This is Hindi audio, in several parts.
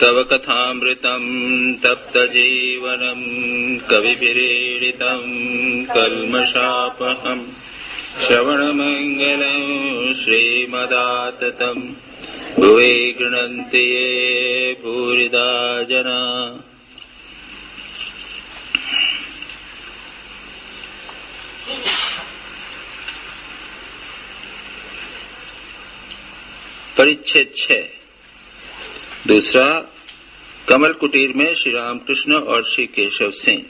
तव कथामृतं तप्तजीवनं कविभिरीडितं कल्मषापहं श्रवणमङ्गलं श्रीमदाततं भुवि गृह्णन्ति ये भूरिदा जना। परिच्छेद 6 दूसरा, कमल कुटीर में श्री रामकृष्ण और श्री केशव सेन।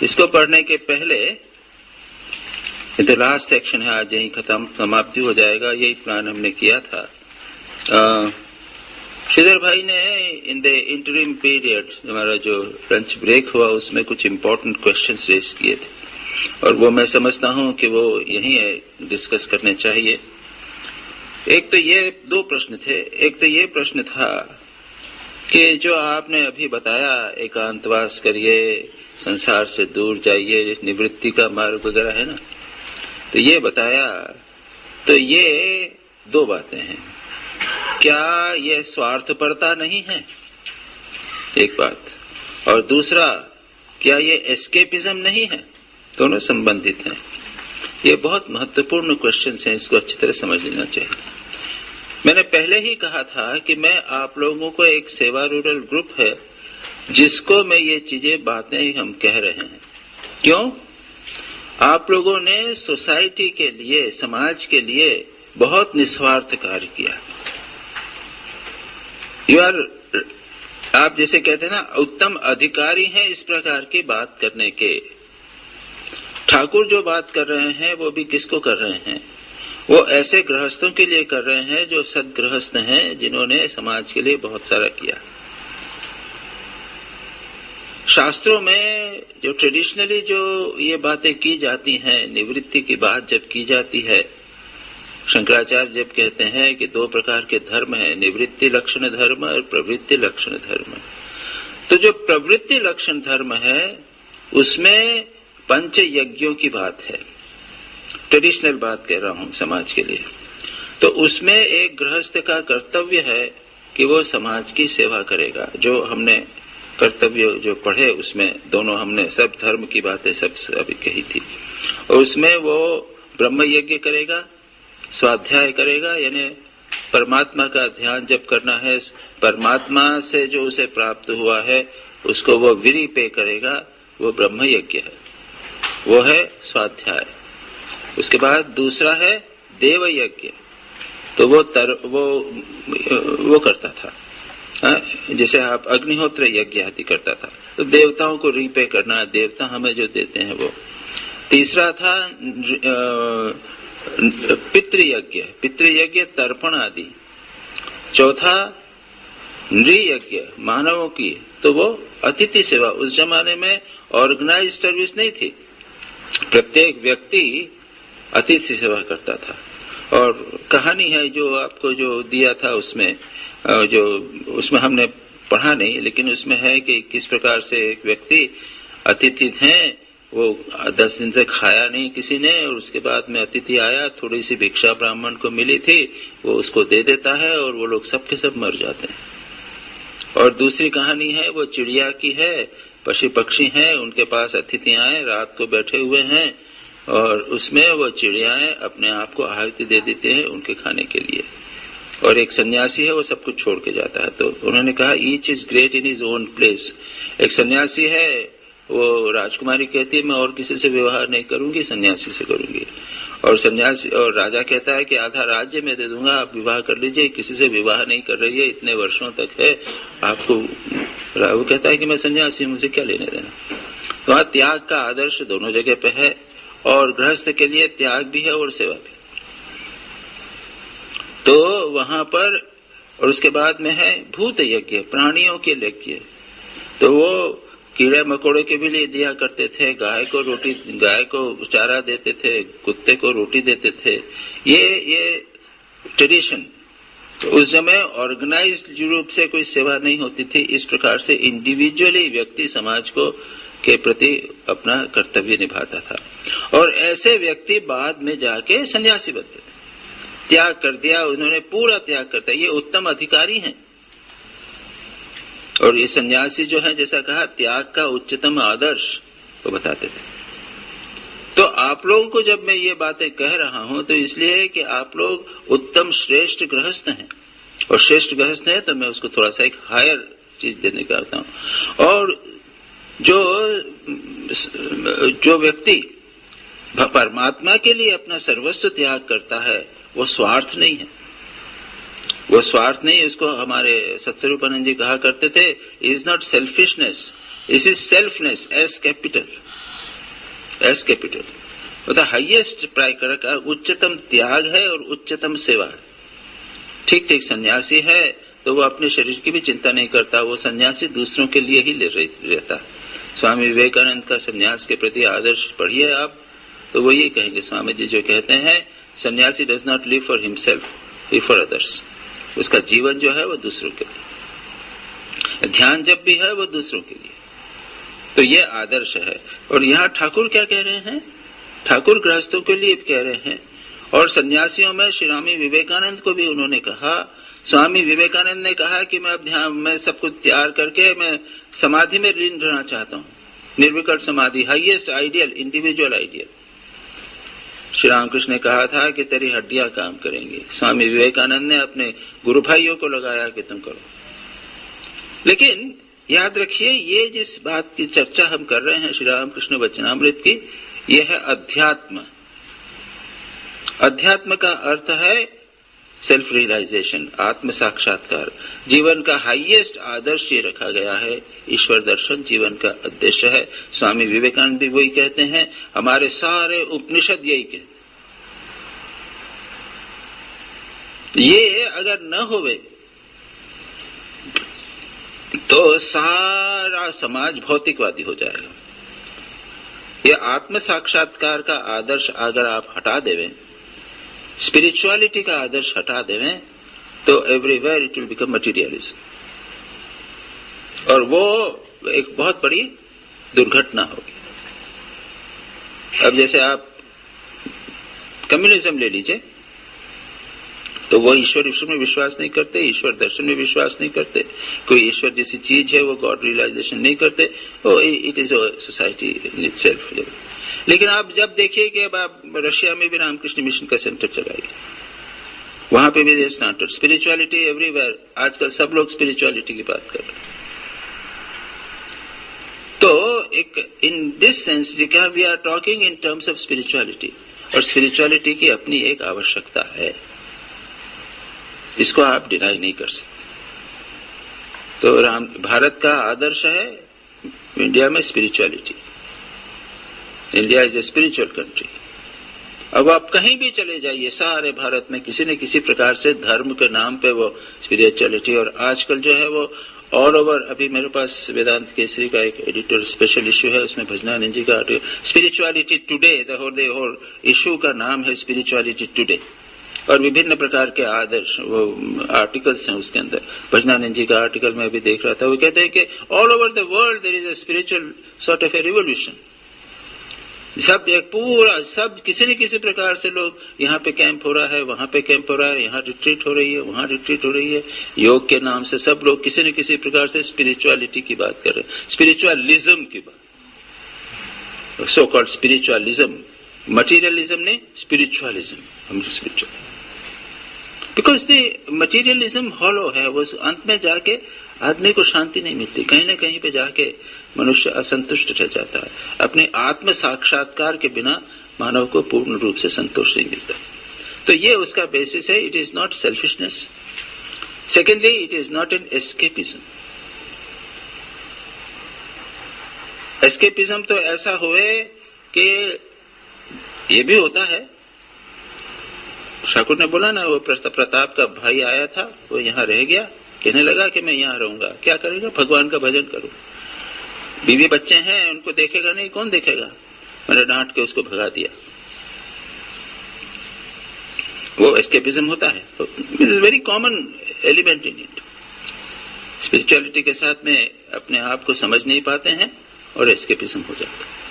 इसको पढ़ने के पहले, ये तो लास्ट सेक्शन है, आज यही खत्म समाप्ति हो जाएगा, यही प्लान हमने किया था। श्रीधर भाई ने इन द इंटरिम पीरियड, हमारा जो लंच ब्रेक हुआ, उसमें कुछ इम्पोर्टेंट क्वेश्चंस रेज किए थे और वो मैं समझता हूं कि वो यही डिस्कस करने चाहिए। एक तो ये दो प्रश्न थे। एक तो ये प्रश्न था कि जो आपने अभी बताया, एकांतवास करिए, संसार से दूर जाइए, निवृत्ति का मार्ग वगैरह है ना, तो ये बताया। तो ये दो बातें हैं। क्या ये स्वार्थपरता नहीं है, एक बात, और दूसरा क्या ये एस्केपिज्म नहीं है? दोनों संबंधित हैं। ये बहुत महत्वपूर्ण क्वेश्चंस हैं, इसको अच्छी तरह समझ लेना चाहिए। मैंने पहले ही कहा था कि मैं आप लोगों को, एक सेवा रूरल ग्रुप है जिसको मैं ये चीजें बातें हम कह रहे हैं। क्यों? आप लोगों ने सोसाइटी के लिए, समाज के लिए बहुत निस्वार्थ कार्य किया। आप जैसे कहते हैं ना, उत्तम अधिकारी हैं इस प्रकार की बात करने के। ठाकुर जो बात कर रहे हैं वो भी किसको कर रहे हैं? वो ऐसे गृहस्थों के लिए कर रहे हैं जो सदगृहस्थ हैं, जिन्होंने समाज के लिए बहुत सारा किया। शास्त्रों में जो ट्रेडिशनली जो ये बातें की जाती हैं, निवृत्ति की बात जब की जाती है, शंकराचार्य जब कहते हैं कि दो प्रकार के धर्म हैं, निवृत्ति लक्षण धर्म और प्रवृत्ति लक्षण धर्म। तो जो प्रवृत्ति लक्षण धर्म है उसमें पंच यज्ञों की बात है। ट्रेडिशनल बात कह रहा हूं समाज के लिए। तो उसमें एक गृहस्थ का कर्तव्य है कि वो समाज की सेवा करेगा। जो हमने कर्तव्य जो पढ़े उसमें दोनों हमने सब धर्म की बातें सब अभी कही थी। और उसमें वो ब्रह्म यज्ञ करेगा, स्वाध्याय करेगा, यानी परमात्मा का ध्यान जब करना है, परमात्मा से जो उसे प्राप्त हुआ है उसको वो विरिपे करेगा, वो ब्रह्म यज्ञ है, वो है स्वाध्याय। उसके बाद दूसरा है देव यज्ञ। तो वो करता था, जैसे आप अग्निहोत्र यज्ञ आदि करता था। तो देवताओं को रिपे करना, देवता हमें जो देते हैं वो। तीसरा था पितृयज्ञ, पितृयज्ञ तर्पण आदि। चौथा नृयज्ञ, मानवों की, तो वो अतिथि सेवा। उस जमाने में ऑर्गेनाइज सर्विस नहीं थी, प्रत्येक व्यक्ति अतिथि सेवा करता था। और कहानी है जो आपको जो दिया था उसमें, जो उसमें हमने पढ़ा नहीं, लेकिन उसमें है कि किस प्रकार से एक व्यक्ति अतिथि थे, वो 10 दिन तक खाया नहीं किसी ने, और उसके बाद में अतिथि आया, थोड़ी सी भिक्षा ब्राह्मण को मिली थी, वो उसको दे देता है और वो लोग सब के सब मर जाते हैं। और दूसरी कहानी है वो चिड़िया की है, पशु पक्षी हैं, उनके पास अतिथि आए, रात को बैठे हुए हैं, और उसमें वो चिड़ियाएं अपने आप को आहुति दे देते हैं उनके खाने के लिए। और एक सन्यासी है, वो सब कुछ छोड़ के जाता है। तो उन्होंने कहा each is great in his own place. एक सन्यासी है, वो राजकुमारी कहती है मैं और किसी से विवाह नहीं करूंगी, सन्यासी से करूंगी। और सन्यासी और राजा कहता है कि आधा राज्य मैं दे दूंगा, आप विवाह कर लीजिए। किसी से विवाह नहीं कर रही है, इतने वर्षों तक है आपको। वो कहता है कि मैं सन्यासी, मुझे क्या लेने देना। वहां त्याग का आदर्श दोनों जगह पे है, और गृहस्थ के लिए त्याग भी है और सेवा भी। तो वहां पर, और उसके बाद में है भूत यज्ञ, प्राणियों के यज्ञ। तो वो कीड़े मकोड़े के भी लिए दिया करते थे, गाय को रोटी, गाय को चारा देते थे, कुत्ते को रोटी देते थे। ये ट्रेडिशन। तो उस समय ऑर्गेनाइज्ड रूप से कोई सेवा नहीं होती थी। इस प्रकार से इंडिविजुअली व्यक्ति समाज को के प्रति अपना कर्तव्य निभाता था। और ऐसे व्यक्ति बाद में जाके सन्यासी बनते थे। त्याग कर दिया उन्होंने, पूरा त्याग करता है। ये उत्तम अधिकारी हैं। और ये सन्यासी जो है, जैसा कहा, त्याग का उच्चतम आदर्श वो बताते थे। तो आप लोगों को जब मैं ये बातें कह रहा हूं तो इसलिए कि आप लोग उत्तम श्रेष्ठ गृहस्थ हैं, और श्रेष्ठ गृहस्थ है तो मैं उसको थोड़ा सा एक हायर चीज देने का आता हूं। और जो व्यक्ति परमात्मा के लिए अपना सर्वस्व त्याग करता है वो स्वार्थ नहीं है, वो स्वार्थ नहीं। उसको हमारे सत्स्वरूपानंद जी कहा करते थे, is not selfishness, it is selfness as capital, as capital. मतलब हाईएस्ट प्रायकर का उच्चतम त्याग है और उच्चतम सेवा है। ठीक ठीक सन्यासी है तो वो अपने शरीर की भी चिंता नहीं करता, वो सन्यासी दूसरों के लिए ही रहता है। स्वामी विवेकानंद का सन्यास के प्रति आदर्श पढ़िए आप, तो वो ये कहेंगे, स्वामी जी जो कहते हैं, सन्यासी does not live for himself, live for others. उसका जीवन जो है वो दूसरों के लिए, ध्यान जब भी है वो दूसरों के लिए। तो ये आदर्श है। और यहाँ ठाकुर क्या कह रहे हैं? ठाकुर गृहस्थों के लिए कह रहे हैं, और सन्यासियों में श्री स्वामी विवेकानंद को भी उन्होंने कहा। स्वामी विवेकानंद ने कहा कि मैं अब ध्यान, मैं सब कुछ त्याग करके मैं समाधि में लीन रहना चाहता हूँ, निर्विकल्प समाधि, highest ideal, individual ideal. Shri Ramakrishna ने कहा था कि तेरी हड्डियां काम करेंगी। स्वामी विवेकानंद ने अपने गुरु भाइयों को लगाया कि तुम करो। लेकिन याद रखिए, ये जिस बात की चर्चा हम कर रहे हैं श्री रामकृष्ण वचनामृत की, ये है अध्यात्म। अध्यात्म का अर्थ है सेल्फ रियलाइजेशन, आत्म साक्षात्कार। जीवन का हाईएस्ट आदर्श ये रखा गया है, ईश्वर दर्शन जीवन का उद्देश्य है। स्वामी विवेकानंद भी वही कहते हैं, हमारे सारे उपनिषद यही कहते। ये अगर न होवे तो सारा समाज भौतिकवादी हो जाएगा। ये आत्म साक्षात्कार का आदर्श अगर आप हटा देवें, स्पिरिचुअलिटी का आदर्श हटा देवें, तो everywhere it will become materialism, और वो एक बहुत बड़ी दुर्घटना होगी। अब जैसे आप कम्युनिज्म ले लीजिए, तो वो ईश्वर में विश्वास नहीं करते, ईश्वर दर्शन में विश्वास नहीं करते, कोई ईश्वर जैसी चीज है वो गॉड रियलाइजेशन नहीं करते, it is a society in itself. लेकिन आप जब देखिए कि अब आप रशिया में भी रामकृष्ण मिशन का सेंटर चलाइए, वहां पे भी स्टार्टेड स्पिरिचुअलिटी एवरीवेयर। आजकल सब लोग स्पिरिचुअलिटी की बात कर रहे हैं। तो एक in this sense we are talking in terms of spirituality, और स्पिरिचुअलिटी की अपनी एक आवश्यकता है, इसको आप डिनाई नहीं कर सकते। तो भारत का आदर्श है इंडिया में spirituality. India is a spiritual country. अब आप कहीं भी चले जाइए सारे भारत में, किसी न किसी प्रकार से धर्म के नाम पे वो स्पिरिचुअलिटी, और आजकल जो है वो ऑल ओवर। अभी मेरे पास वेदांत केसरी का एक एडिटर स्पेशल इश्यू है, उसमें भजनानंद जी का spirituality today, the whole issue का नाम है स्पिरिचुअलिटी टुडे, और विभिन्न प्रकार के आदर्श वो आर्टिकल्स हैं उसके अंदर। भजनानंद जी का आर्टिकल मैं भी देख रहा था, वो कहते हैं कि all over the world there is a spiritual sort of a revolution. सब एक पूरा सब किसी न किसी प्रकार से लोग, यहाँ पे कैंप हो रहा है, वहां पे कैंप हो रहा है, यहाँ रिट्रीट हो रही है, वहां रिट्रीट हो रही है, योग के नाम से सब लोग किसी न किसी प्रकार से स्पिरिचुअलिटी की बात कर रहे हैं, स्पिरिचुअलिज्म की बात, सो कॉल्ड स्पिरिचुअलिज्म। मटीरियलिज्म नहीं, स्पिरिचुअलिज्म। हम spiritual because the materialism hollow है, वो अंत में जाके आदमी को शांति नहीं मिलती, कहीं न कहीं पे जाके मनुष्य असंतुष्ट रह जाता है। अपने आत्म साक्षात्कार के बिना मानव को पूर्ण रूप से संतोष नहीं मिलता। तो ये उसका बेसिस है। It is not selfishness. Secondly, it is not an escapism. Escapism तो ऐसा हुए कि ये भी होता है। ठाकुर ने बोला ना, वो प्रताप का भाई आया था, वो यहाँ रह गया, कहने लगा कि मैं यहाँ रहूंगा, क्या करेगा, भगवान का भजन करूं। बीवी बच्चे हैं, उनको देखेगा नहीं, कौन देखेगा। मैंने डांट के उसको भगा दिया। वो एस्केपिज्म होता है। This is very common element in it. Spirituality के साथ में अपने आप को समझ नहीं पाते हैं और एस्केपिज्म हो जाता है।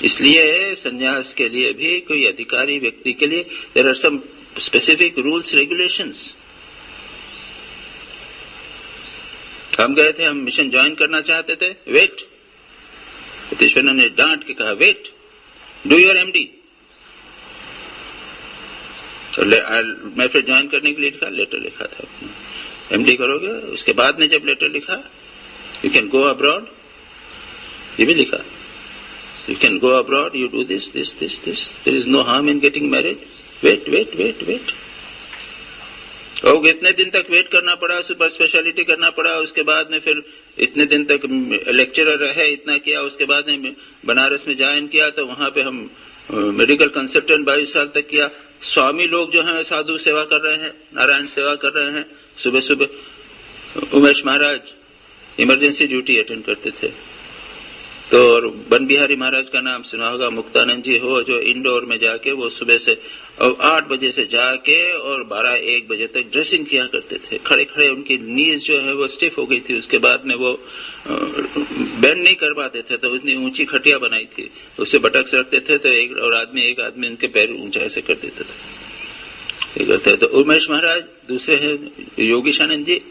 इसलिए संन्यास के लिए भी कोई अधिकारी व्यक्ति के लिए there are some specific rules regulations. हम गए थे, हम मिशन ज्वाइन करना चाहते थे, वेट। यतीश्वर ने डांट के कहा वेट, डू योर एमडी। तो मैं फिर ज्वाइन करने के लिए लिखा, लेटर लिखा था, एमडी करोगे। उसके बाद ने जब लेटर लिखा यू कैन गो अब्रॉड, ये भी लिखा you can go abroad, you do this this this this, there is no harm in getting married, wait wait wait wait. और इतने दिन तक वेट करना पड़ा, सुपर स्पेशलिटी करना पड़ा, उसके बाद में फिर इतने दिन तक लेक्चरर रहे, इतना किया, उसके बाद में बनारस में ज्वाइन किया, तो वहां पे हम मेडिकल कंसल्टेंट 22 साल तक किया। स्वामी लोग जो हैं साधु सेवा कर रहे हैं, नारायण सेवा कर रहे हैं। सुबह सुबह उमेश महाराज इमरजेंसी ड्यूटी अटेंड करते थे। तो और बन बिहारी महाराज का नाम सुना होगा, मुक्तानंद जी हो, जो इंदौर में जाके वो सुबह से 8 बजे से जाके और 12-1 बजे तक ड्रेसिंग किया करते थे। खड़े खड़े उनकी नीज जो है वो स्टिफ हो गई थी, उसके बाद में वो बेंड नहीं कर पाते थे, तो इतनी ऊंची खटिया बनाई थी, उससे बटक से रखते थे, तो एक आदमी उनके पैर ऊंचा ऐसे कर देता था, करते। तो उमेश महाराज दूसरे हैं योगीशानंद जी,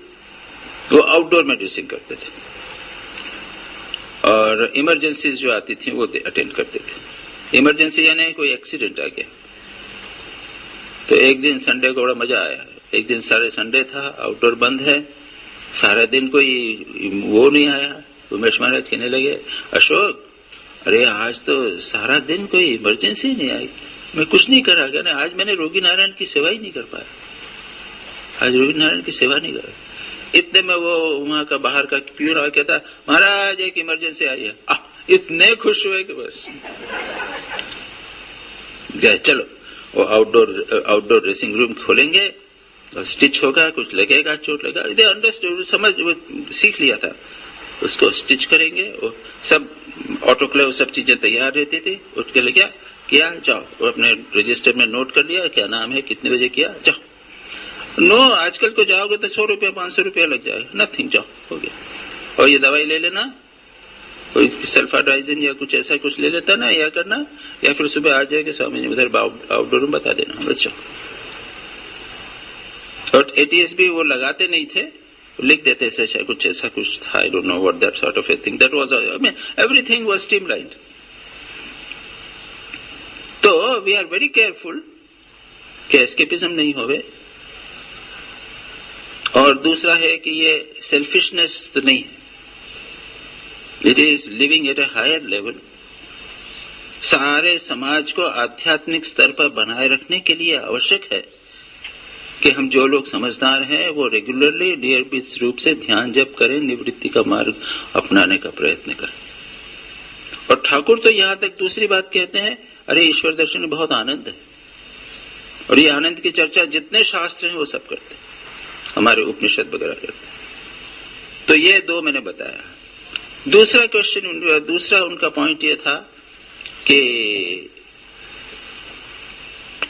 वो आउटडोर में ड्रेसिंग करते थे और इमरजेंसीज जो आती थी वो अटेंड करते थे। इमरजेंसी यानी कोई एक्सीडेंट आ गया, तो एक दिन संडे को बड़ा मजा आया। एक दिन सारे संडे था, आउटडोर बंद है, सारा दिन कोई वो नहीं आया। उमेश महाराज कहने लगे, अशोक अरे आज तो सारा दिन कोई इमरजेंसी नहीं आई, मैं कुछ नहीं करा गया ना, आज मैंने रोगी नारायण की सेवा ही नहीं कर पाया, आज रोगी नारायण की सेवा नहीं कर। इतने में वो वहां का बाहर का प्यून आ कहता, महाराज एक इमरजेंसी आई है। इतने खुश हुए कि बस गए, चलो वो आउटडोर ड्रेसिंग रूम खोलेंगे और स्टिच होगा, कुछ लगेगा, चोट लगा, इधर अंडरस्टैंड समझ वो सीख लिया था, उसको स्टिच करेंगे। वो सब ऑटोक्लेव सब चीजें तैयार रहती थी। उठ के लगे किया, जाओ, वो अपने रजिस्टर में नोट कर लिया, क्या नाम है, कितने बजे किया, जाओ। नो आजकल को जाओगे तो 100 रुपया 500 रुपया लग जाएगा, नथिंग, जाओ हो गया। और ये दवाई ले लेना, कोई सल्फाडाइजिन या कुछ ऐसा कुछ ले लेता ना, या करना, या फिर सुबह आ जाएगा स्वामी जी उधर आउटडोर में बता देना, बस जाओ। और एटीएस भी वो लगाते नहीं थे, लिख देते ऐसा कुछ था, I don't know what that sort of a thing that was, I mean everything was streamlined. तो वी आर वेरी केयरफुल कि एस्केपिज्म नहीं होवे। और दूसरा है कि ये सेल्फिशनेस तो नहीं है, it is living at a higher level. सारे समाज को आध्यात्मिक स्तर पर बनाए रखने के लिए आवश्यक है कि हम जो लोग समझदार हैं वो रेगुलरली नियमित रूप से ध्यान जप करें, निवृत्ति का मार्ग अपनाने का प्रयत्न करें। और ठाकुर तो यहां तक दूसरी बात कहते हैं, अरे ईश्वर दर्शन में बहुत आनंद है, और ये आनंद की चर्चा जितने शास्त्र हैं वो सब करते हैं, हमारे उपनिषद वगैरह करते हैं। तो ये दो मैंने बताया। दूसरा क्वेश्चन, दूसरा उनका पॉइंट ये था कि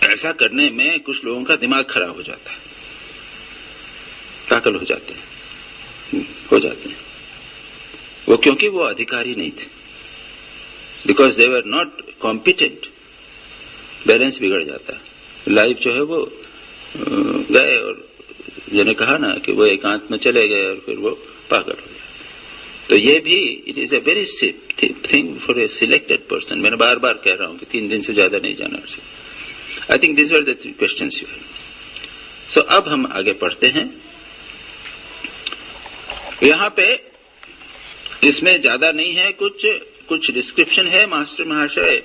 ऐसा करने में कुछ लोगों का दिमाग खराब हो जाता है, पागल हो जाते हैं वो, क्योंकि वो अधिकारी नहीं थे, because they were not competent. Balance बिगड़ जाता है, लाइफ जो है वो गए, और जिन्हें कहा ना कि वो एकांत में चले गए और फिर वो पागल हो गए। तो ये भी it is a very thing for a selected person. मैंने बार बार कह रहा हूं कि 3 दिन से ज्यादा नहीं जाना उसे। I think this were the questions you have. So अब हम आगे पढ़ते हैं। यहां पे इसमें ज्यादा नहीं है, कुछ डिस्क्रिप्शन है मास्टर महाशय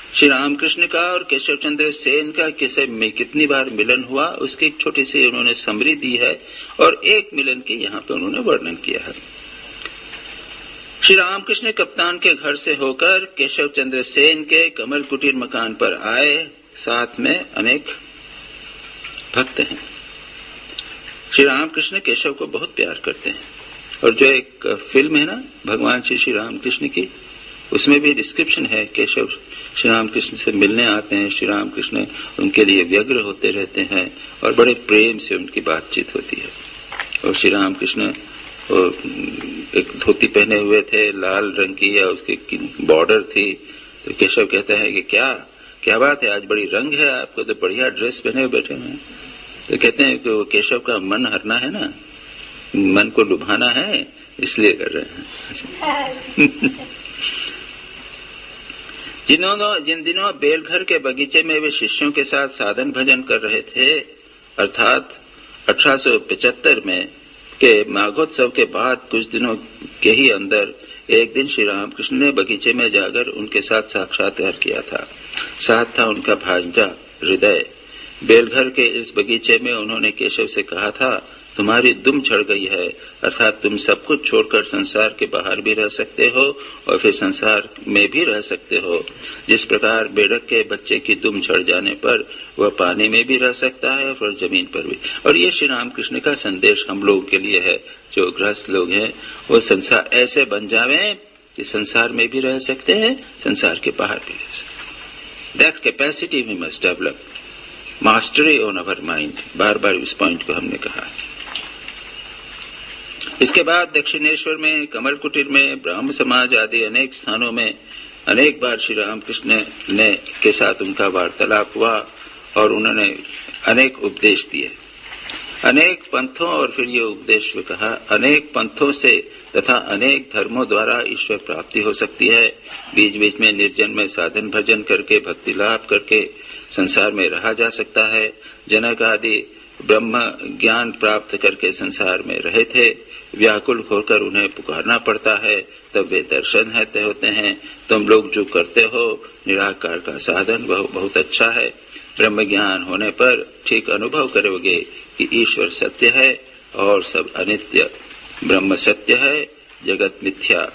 श्री रामकृष्ण का और केशव चंद्र सेन का किसे में कितनी बार मिलन हुआ, उसकी एक छोटी सी उन्होंने समरी दी है, और एक मिलन की यहाँ पे उन्होंने वर्णन किया है। श्री रामकृष्ण कप्तान के घर से होकर केशव चंद्र सेन के कमल कुटीर मकान पर आए, साथ में अनेक भक्त हैं। श्री रामकृष्ण केशव को बहुत प्यार करते हैं, और जो एक फिल्म है ना भगवान श्री रामकृष्ण की, उसमें भी डिस्क्रिप्शन है, केशव श्री रामकृष्ण से मिलने आते हैं, श्री रामकृष्ण उनके लिए व्यग्र होते रहते हैं और बड़े प्रेम से उनकी बातचीत होती है। और श्री रामकृष्ण एक धोती पहने हुए थे लाल रंग की, या उसकी बॉर्डर थी, तो केशव कहते हैं कि क्या बात है, आज बड़ी रंग है आपको, तो बढ़िया ड्रेस पहने हुए बैठे हैं। तो कहते हैं कि वो केशव का मन हरना है ना, मन को लुभाना है इसलिए कर रहे हैं। जिन दिनों बेलघर के बगीचे में वे शिष्यों के साथ साधन भजन कर रहे थे, अर्थात 1875 में के माघोत्सव के बाद कुछ दिनों के ही अंदर एक दिन श्री रामकृष्ण ने बगीचे में जाकर उनके साथ साक्षात्कार किया था। साथ था उनका भांजा हृदय। बेलघर के इस बगीचे में उन्होंने केशव से कहा था, तुम्हारी दुम झड़ गई है, अर्थात तुम सब कुछ छोड़कर संसार के बाहर भी रह सकते हो और फिर संसार में भी रह सकते हो। जिस प्रकार बेड़क के बच्चे की दुम झड़ जाने पर वह पानी में भी रह सकता है और जमीन पर भी। और ये श्री रामकृष्ण का संदेश हम लोगों के लिए है, जो गृहस्थ लोग हैं वो संसार ऐसे बन जावे कि संसार में भी रह सकते हैं, संसार के बाहर भी रह सकते। That capacity we must develop, mastery on our mind. बार बार इस पॉइंट को हमने कहा। इसके बाद दक्षिणेश्वर में, कमल कुटीर में, ब्राह्म समाज आदि अनेक स्थानों में अनेक बार श्री रामकृष्ण ने के साथ उनका वार्तालाप हुआ और उन्होंने अनेक उपदेश दिए। अनेक पंथों और फिर ये उपदेश में कहा, अनेक पंथों से तथा अनेक धर्मों द्वारा ईश्वर प्राप्ति हो सकती है। बीच बीच में निर्जन में साधन भजन करके भक्ति लाभ करके संसार में रहा जा सकता है। जनक आदि ब्रह्म ज्ञान प्राप्त करके संसार में रहे थे, व्याकुल होकर उन्हें पुकारना पड़ता है, तब वे दर्शन होते हैं। तुम लोग जो करते हो निराकार का साधन वह बहुत अच्छा है। ब्रह्म ज्ञान होने पर ठीक अनुभव करोगे कि ईश्वर सत्य है और सब अनित्य, ब्रह्म सत्य है, जगत मिथ्या।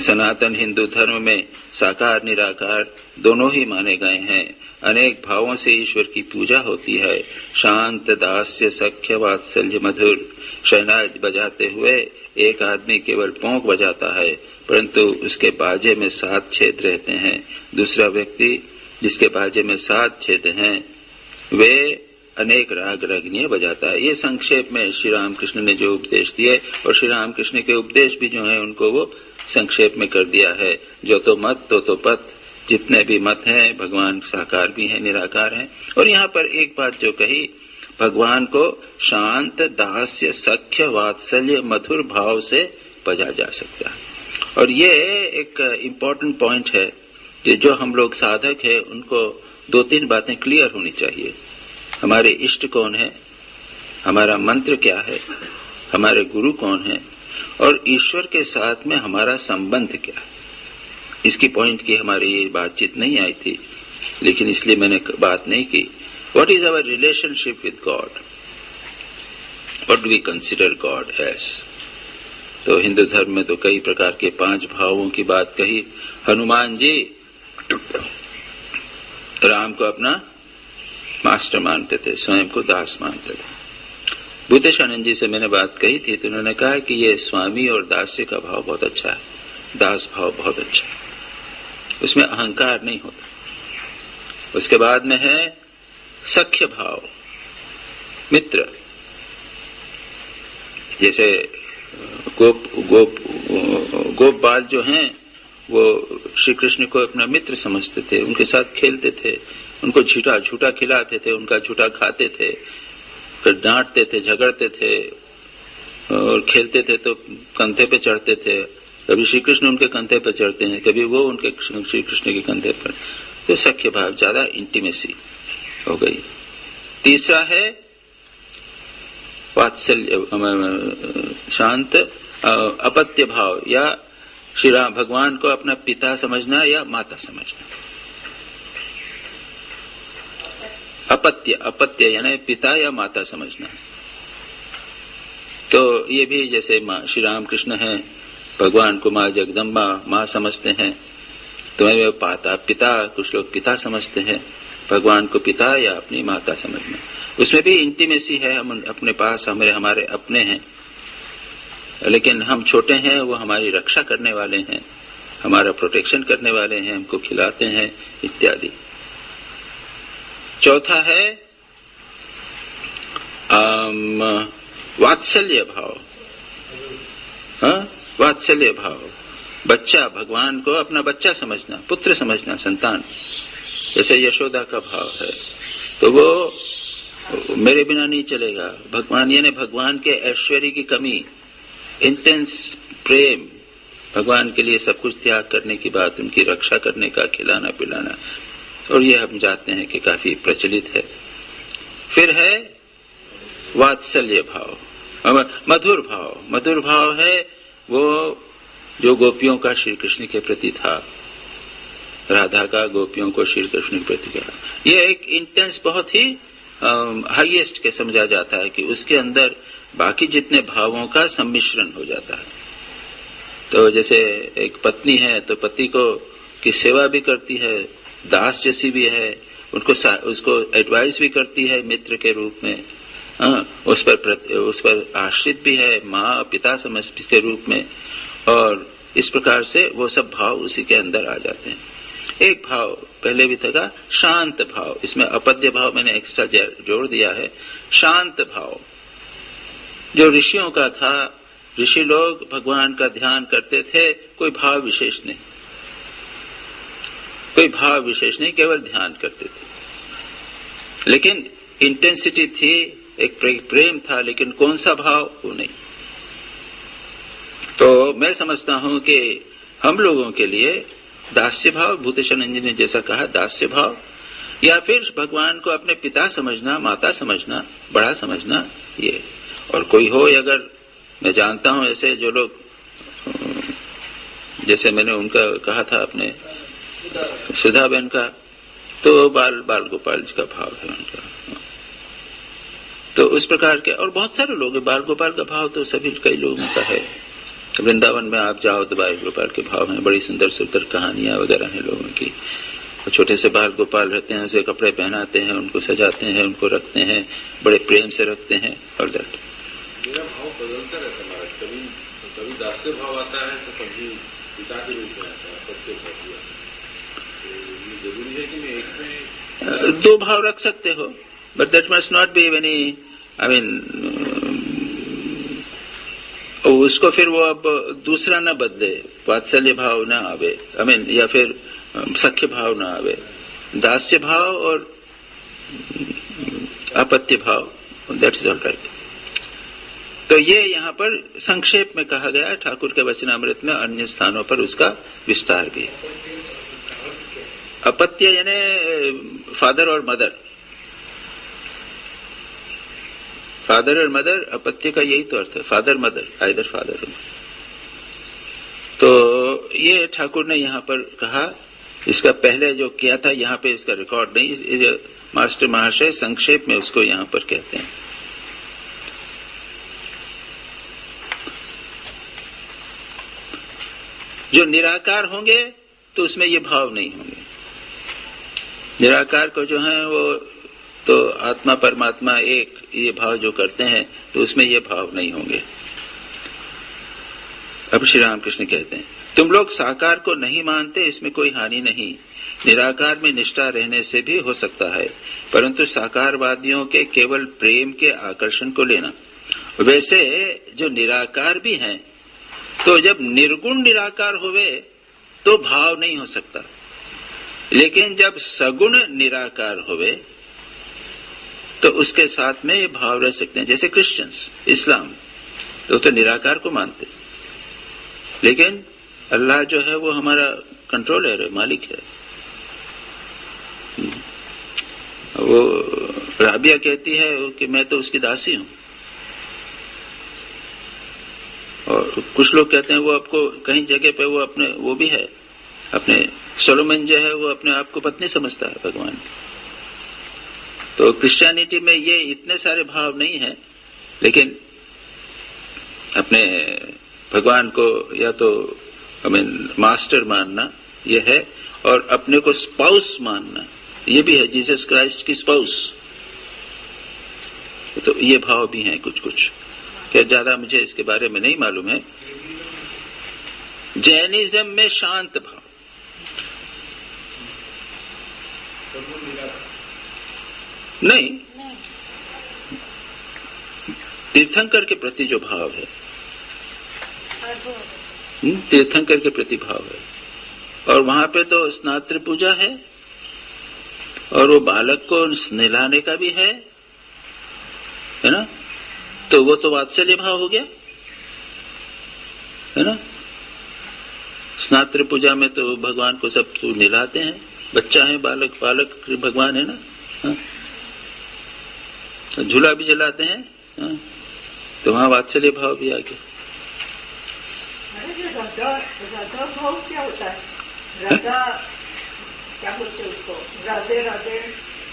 सनातन हिंदू धर्म में साकार निराकार दोनों ही माने गए हैं। अनेक भावों से ईश्वर की पूजा होती है। शांत, दास्य, सख्य, वात्सल्य, मधुर। शहनाज बजाते हुए एक आदमी केवल पोंक बजाता है, परंतु उसके बाजे में 7 छेद रहते हैं। दूसरा व्यक्ति जिसके बाजे में 7 छेद हैं वे अनेक राग रागिनियां बजाता है। ये संक्षेप में श्री रामकृष्ण ने जो उपदेश दिए, और श्री रामकृष्ण के उपदेश भी जो है उनको वो संक्षेप में कर दिया है। जो तो मत तो पथ, जितने भी मत हैं भगवान साकार भी हैं, निराकार हैं। और यहाँ पर एक बात जो कही, भगवान को शांत, दास्य, सख्य, वात्सल्य, मधुर भाव से बजा जा सकता है। और ये एक इम्पोर्टेंट पॉइंट है कि जो हम लोग साधक है उनको 2-3 बातें क्लियर होनी चाहिए। हमारे इष्ट कौन है, हमारा मंत्र क्या है, हमारे गुरु कौन है, और ईश्वर के साथ में हमारा संबंध क्या है। इसकी पॉइंट की हमारी ये बातचीत नहीं आई थी, लेकिन इसलिए मैंने बात नहीं की। What is our relationship with God, what do we consider God as. तो हिंदू धर्म में तो कई प्रकार के 5 भावों की बात कही। हनुमान जी राम को अपना मास्टर मानते थे, स्वयं को दास मानते थे। भूतेशानंद जी से मैंने बात कही थी तो उन्होंने कहा कि ये स्वामी और दास्य का भाव बहुत अच्छा है, दास भाव बहुत अच्छा है, उसमें अहंकार नहीं होता। उसके बाद में है सख्य भाव, मित्र। जैसे गोप बाल जो हैं वो श्री कृष्ण को अपना मित्र समझते थे, उनके साथ खेलते थे, उनको झूठा खिलाते थे, उनका झूठा खाते थे, फिर डांटते थे, झगड़ते थे और खेलते थे तो कंधे पे चढ़ते थे। कभी श्री कृष्ण उनके कंधे पे चढ़ते हैं, कभी वो उनके श्री कृष्ण के कंधे पर। तो सख्य भाव, ज्यादा इंटीमेसी हो गई। तीसरा है वात्सल्य, शांत अपत्य भाव, या श्री राम भगवान को अपना पिता समझना या माता समझना। अपत्य यानी पिता या माता समझना। तो ये भी जैसे श्री राम कृष्ण हैं, भगवान को माँ जगदम्बा माँ समझते हैं, तो पिता, कुछ लोग पिता समझते हैं, भगवान को पिता या अपनी माता समझना। उसमें भी इंटीमेसी है, हम अपने पास हमारे अपने हैं, लेकिन हम छोटे हैं, वो हमारी रक्षा करने वाले हैं, हमारा प्रोटेक्शन करने वाले हैं, हमको खिलाते हैं इत्यादि। चौथा है वात्सल्य भाव। वात्सल्य भाव, बच्चा, भगवान को अपना बच्चा समझना, पुत्र समझना, संतान। जैसे यशोदा का भाव है, तो वो मेरे बिना नहीं चलेगा। भगवान यानी भगवान के ऐश्वर्य की कमी, इंटेंस प्रेम, भगवान के लिए सब कुछ त्याग करने की बात, उनकी रक्षा करने का, खिलाना पिलाना, और ये हम जानते हैं कि काफी प्रचलित है। फिर है वात्सल्य भाव, मधुर भाव। मधुर भाव है वो जो गोपियों का श्री कृष्ण के प्रति था, राधा का गोपियों को श्री कृष्ण के प्रति था। ये एक इंटेंस, बहुत ही हाईएस्ट के समझा जाता है कि उसके अंदर बाकी जितने भावों का सम्मिश्रण हो जाता है। तो जैसे एक पत्नी है तो पति को की सेवा भी करती है, दास जैसी भी है, उसको एडवाइस भी करती है मित्र के रूप में, उस पर आश्रित भी है, माँ पिता समझ के रूप में, और इस प्रकार से वो सब भाव उसी के अंदर आ जाते हैं। एक भाव पहले भी था, शांत भाव, इसमें अपद्य भाव मैंने एक्स्ट्रा जोड़ दिया है। शांत भाव जो ऋषियों का था, ऋषि लोग भगवान का ध्यान करते थे, कोई भाव विशेष नहीं, कोई भाव विशेष नहीं, केवल ध्यान करते थे, लेकिन इंटेंसिटी थी, एक प्रेम था, लेकिन कौन सा भाव वो नहीं। तो मैं समझता हूं कि हम लोगों के लिए दास्य भाव, भूतेशानंद जी ने जैसा कहा, दास्य भाव, या फिर भगवान को अपने पिता समझना, माता समझना, बड़ा समझना, ये। और कोई हो, अगर मैं जानता हूं ऐसे जो लोग, जैसे मैंने उनका कहा था अपने सुधा बहन का, तो बाल गोपाल जी का भाव है उनका। तो उस प्रकार के और बहुत सारे लोग हैं। बाल गोपाल का भाव तो सभी कई लोगों का है। वृंदावन में आप जाओ तो बाल गोपाल के भाव हैं, बड़ी सुंदर सुंदर कहानियां वगैरह हैं लोगों की। छोटे से बाल गोपाल रहते हैं, उसे कपड़े पहनाते हैं, उनको सजाते हैं, उनको रखते हैं, बड़े प्रेम से रखते हैं। और दैट मेरा भाव बदलता रहता है, कभी दास्य भाव आता है तो कभी पिता के रूप में आता है, पत्ते भाव भी आता है। तो ये जरूरी है कि मैं एक में दो भाव रख सकते हो, but that must not be any, I mean उसको फिर वो अब दूसरा न बदले, वात्सल्य भाव न आवे, आई मीन, या फिर सख्य भाव न आवे, दास्य भाव और अपत्य भाव, दैट्स ऑल राइट। तो ये यहाँ पर संक्षेप में कहा गया, ठाकुर के वचनामृत में अन्य स्थानों पर उसका विस्तार भी है। अपत्य यानी फादर और मदर, फादर और मदर, अपत्य का यही तो अर्थ है, फादर मदर, आइदर फादर। तो ये ठाकुर ने यहाँ पर कहा, इसका पहले जो किया था यहाँ पे इसका रिकॉर्ड नहीं, मास्टर महाशय संक्षेप में उसको यहाँ पर कहते हैं। जो निराकार होंगे तो उसमें ये भाव नहीं होंगे। निराकार को जो है वो तो आत्मा परमात्मा एक, ये भाव जो करते हैं तो उसमें ये भाव नहीं होंगे। अब श्री रामकृष्ण कहते हैं, तुम लोग साकार को नहीं मानते, इसमें कोई हानि नहीं, निराकार में निष्ठा रहने से भी हो सकता है, परंतु साकारवादियों के केवल प्रेम के आकर्षण को लेना। वैसे जो निराकार भी हैं, तो जब निर्गुण निराकार हुए तो भाव नहीं हो सकता, लेकिन जब सगुण निराकार हुए तो उसके साथ में ये भाव रह सकते हैं। जैसे क्रिश्चियंस, इस्लाम, तो निराकार को मानते, लेकिन अल्लाह जो है वो हमारा कंट्रोलर है, मालिक है। वो राबिया कहती है कि मैं तो उसकी दासी हूं, और कुछ लोग कहते हैं वो आपको कहीं जगह पे वो अपने वो भी है, अपने सोलोमन जो है वो अपने आप को पत्नी समझता है भगवान। तो क्रिश्चियनिटी में ये इतने सारे भाव नहीं है, लेकिन अपने भगवान को या तो मास्टर मानना ये है, और अपने को स्पाउस मानना ये भी है, जीसस क्राइस्ट की स्पाउस। तो ये भाव भी हैं कुछ कुछ, क्या ज्यादा मुझे इसके बारे में नहीं मालूम है। जैनिज्म में शांत भाव, नहीं, तीर्थंकर के प्रति जो भाव है, तीर्थंकर के प्रति भाव है, और वहां पे तो स्नात्र पूजा है, और वो बालक को नहलाने का भी है, है ना, तो वो तो वात्सल्य भाव हो गया, है ना। स्नात्र पूजा में तो भगवान को सब तो निलाते हैं, बच्चा है, बालक भगवान है ना, हाँ? तो झूला भी जलाते हैं, हाँ? तो वहां वात्सल्य भाव भी आ गया। राधा भाव क्या होता है? राधा क्या बोलते हैं उसको? राधे राधे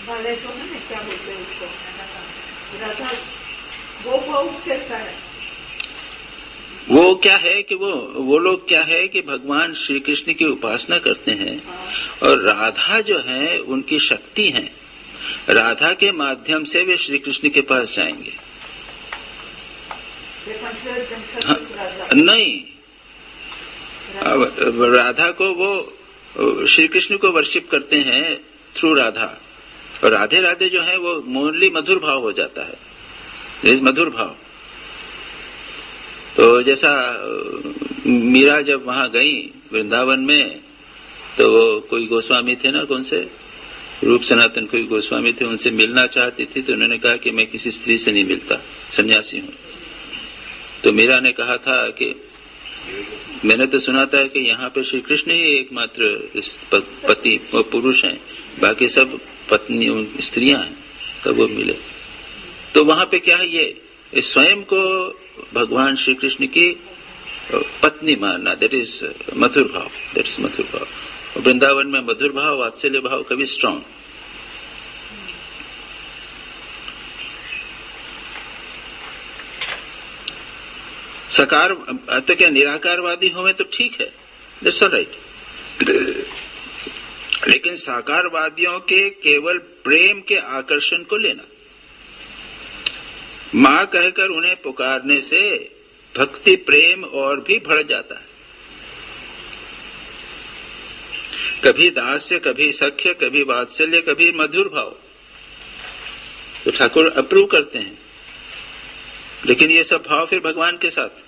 वाले जो है ना, क्या बोलते हैं उसको? राधा वो भाव कैसा है? वो क्या है कि वो लोग क्या है कि भगवान श्री कृष्ण की उपासना करते हैं, और राधा जो है उनकी शक्ति है, राधा के माध्यम से वे श्री कृष्ण के पास जाएंगे। हाँ, नहीं, राधा को वो श्री कृष्ण को वर्शिप करते हैं थ्रू राधा, और राधे राधे जो है वो मोनली मधुर भाव हो जाता है, मधुर भाव। तो जैसा मीरा जब वहां गई वृंदावन में, तो वो कोई गोस्वामी थे ना, कौन से रूप सनातन कोई गोस्वामी थे, उनसे मिलना चाहती थी, तो उन्होंने कहा कि मैं किसी स्त्री से नहीं मिलता, सन्यासी हूं। तो मीरा ने कहा था कि मैंने तो सुना था कि यहाँ पे श्री कृष्ण ही एकमात्र पति पुरुष हैं, बाकी सब पत्नी स्त्रियां हैं। तब वो मिले, तो वहां पे क्या है, ये स्वयं को भगवान श्री कृष्ण की पत्नी मानना, दैट इज मधुर भाव, दैट इज मधुर भाव। वृंदावन में मधुर भाव, वात्सल्य भाव कभी स्ट्रांग। सकार तो क्या निराकारवादी हो तो ठीक है, दैट्स ऑलराइट, लेकिन साकारवादियों के केवल प्रेम के आकर्षण को लेना, मां कहकर उन्हें पुकारने से भक्ति प्रेम और भी बढ़ जाता है। कभी दास्य, कभी सख्य, कभी वात्सल्य, कभी मधुर भाव, तो ठाकुर अप्रूव करते हैं। लेकिन ये सब भाव फिर भगवान के साथ,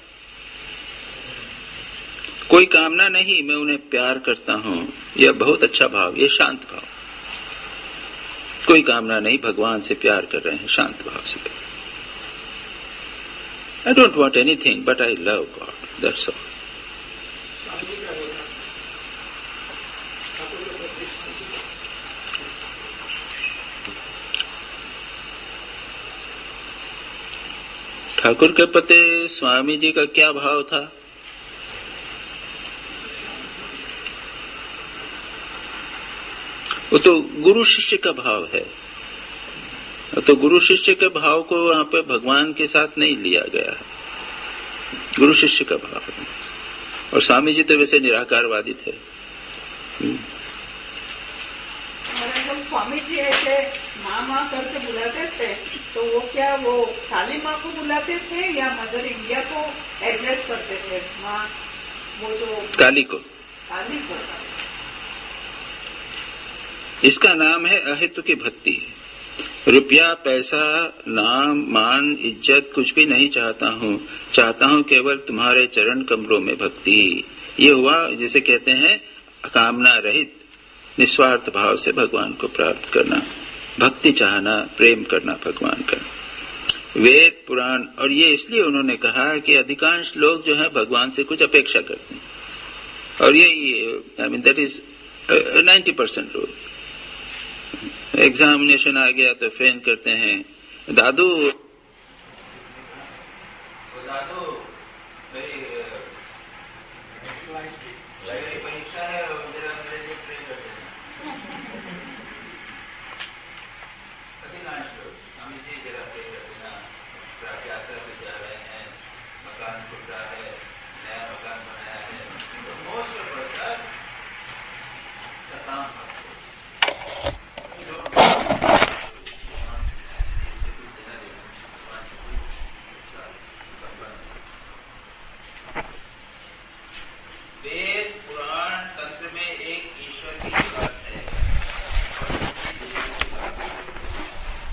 कोई कामना नहीं, मैं उन्हें प्यार करता हूं, यह बहुत अच्छा भाव, ये शांत भाव। कोई कामना नहीं, भगवान से प्यार कर रहे हैं शांत भाव से। I don't want anything, but I love God. That's all. Thakur के प्रति स्वामी जी का क्या भाव था? वो तो गुरु शिष्य का भाव है, तो गुरु शिष्य के भाव को वहां पे भगवान के साथ नहीं लिया गया है, गुरु शिष्य का भाव है। और स्वामी जी तो वैसे निराकारवादी थे। स्वामी जी ऐसे माँ करके बुलाते थे, तो वो क्या वो काली माँ को बुलाते थे या मदर इंडिया को एड्रेस करते थे? माँ वो जो काली को इसका नाम है अहेतु की भक्ति। रुपया, पैसा, नाम, मान, इज्जत कुछ भी नहीं चाहता हूँ केवल तुम्हारे चरण कमलों में भक्ति। ये हुआ जिसे कहते हैं कामना रहित निस्वार्थ भाव से भगवान को प्राप्त करना, भक्ति चाहना, प्रेम करना भगवान का। वेद पुराण, और ये इसलिए उन्होंने कहा कि अधिकांश लोग जो है भगवान से कुछ अपेक्षा करते हैं, और ये आई मीन दैट इज 90% लोग। एग्जामिनेशन आ गया तो फेल करते हैं, दादू परीक्षा है, मेरे लिए प्रे कर देना। अधिकांश लोग स्वामी जी जरा प्रे कर देना, यात्रा पे जा रहे हैं, मकान टूट रहा है, नया मकान बनाया है, तो मोस्ट ऑफ अस का काम वेद पुराण तंत्र में एक ईश्वर की बात है,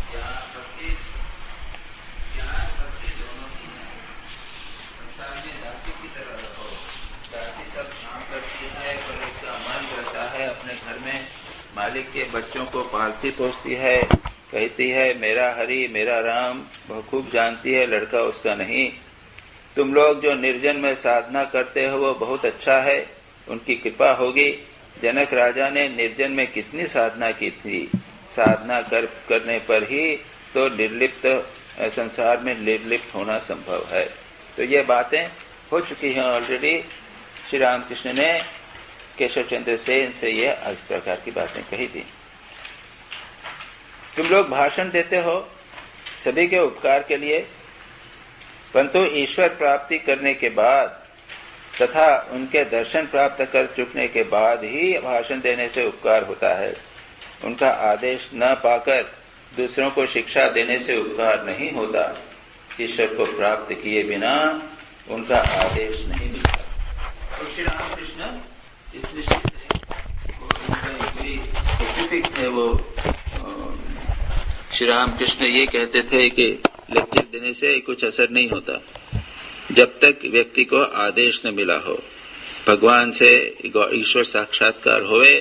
यहाँ भक्ति दोनों की है। संसार में दासी की तरह रहो, दासी सब काम करती है पर उसका मन रहता है अपने घर में, मालिक के बच्चों को पालती पोसती है, कहती है मेरा हरि मेरा राम वह खूब जानती है, लड़का उसका नहीं। तुम लोग जो निर्जन में साधना करते हो वो बहुत अच्छा है, उनकी कृपा होगी। जनक राजा ने निर्जन में कितनी साधना की थी, साधना करने पर ही तो निर्लिप्त संसार में निर्लिप्त होना संभव है। तो ये बातें हो चुकी हैं ऑलरेडी। श्री रामकृष्ण ने केशव चंद्र सेन से ये इस प्रकार की बातें कही थी। तुम लोग भाषण देते हो सभी के उपकार के लिए, परंतु ईश्वर प्राप्ति करने के बाद तथा उनके दर्शन प्राप्त कर चुकने के बाद ही भाषण देने से उपकार होता है। उनका आदेश न पाकर दूसरों को शिक्षा देने से उपकार नहीं होता। ईश्वर को प्राप्त किए बिना उनका आदेश नहीं मिलता। और श्री रामकृष्ण इस विषय स्पेसिफिक है। वो श्री रामकृष्ण ये कहते थे कि लेक्चर देने से कुछ असर नहीं होता जब तक व्यक्ति को आदेश न मिला हो। भगवान से ईश्वर साक्षात्कार होवे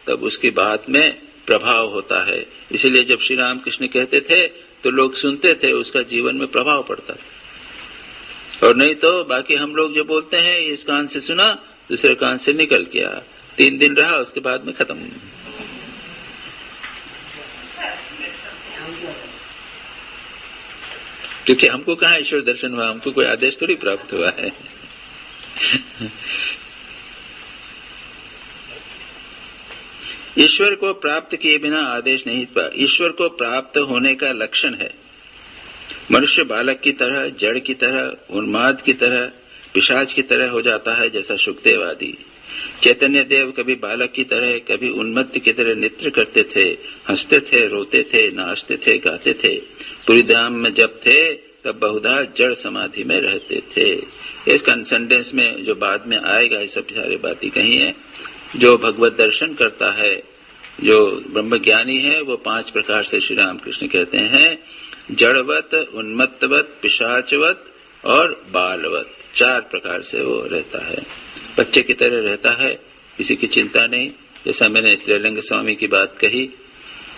तब उसकी बात में प्रभाव होता है। इसलिए जब श्री रामकृष्ण कहते थे तो लोग सुनते थे, उसका जीवन में प्रभाव पड़ता। और नहीं तो बाकी हम लोग जो बोलते हैं इस कान से सुना दूसरे कान से निकल गया, 3 दिन रहा उसके बाद में खत्म। क्योंकि हमको कहाँ ईश्वर दर्शन हुआ, हमको कोई आदेश थोड़ी प्राप्त हुआ है। ईश्वर को प्राप्त किए बिना आदेश नहीं पा। ईश्वर को प्राप्त होने का लक्षण है मनुष्य बालक की तरह, जड़ की तरह, उन्माद की तरह, पिशाच की तरह हो जाता है, जैसा शुकदेव आदि। चैतन्य देव कभी बालक की तरह कभी उन्मत्त की तरह नृत्य करते थे, हंसते थे, रोते थे, नाचते थे, गाते थे। पूरी धाम में जब थे तब बहुधा जड़ समाधि में रहते थे। इस कंसेंटेंस में जो बाद में आएगा ये सब सारी बातें कही है। जो भगवत दर्शन करता है, जो ब्रह्मज्ञानी है, वो 5 प्रकार से श्री रामकृष्ण कहते हैं, जड़वत, उन्मत्तवत, पिशाचवत और बालवत। 4 प्रकार से वो रहता है। बच्चे की तरह रहता है, किसी की चिंता नहीं, जैसा मैंने त्रिलिंग स्वामी की बात कही।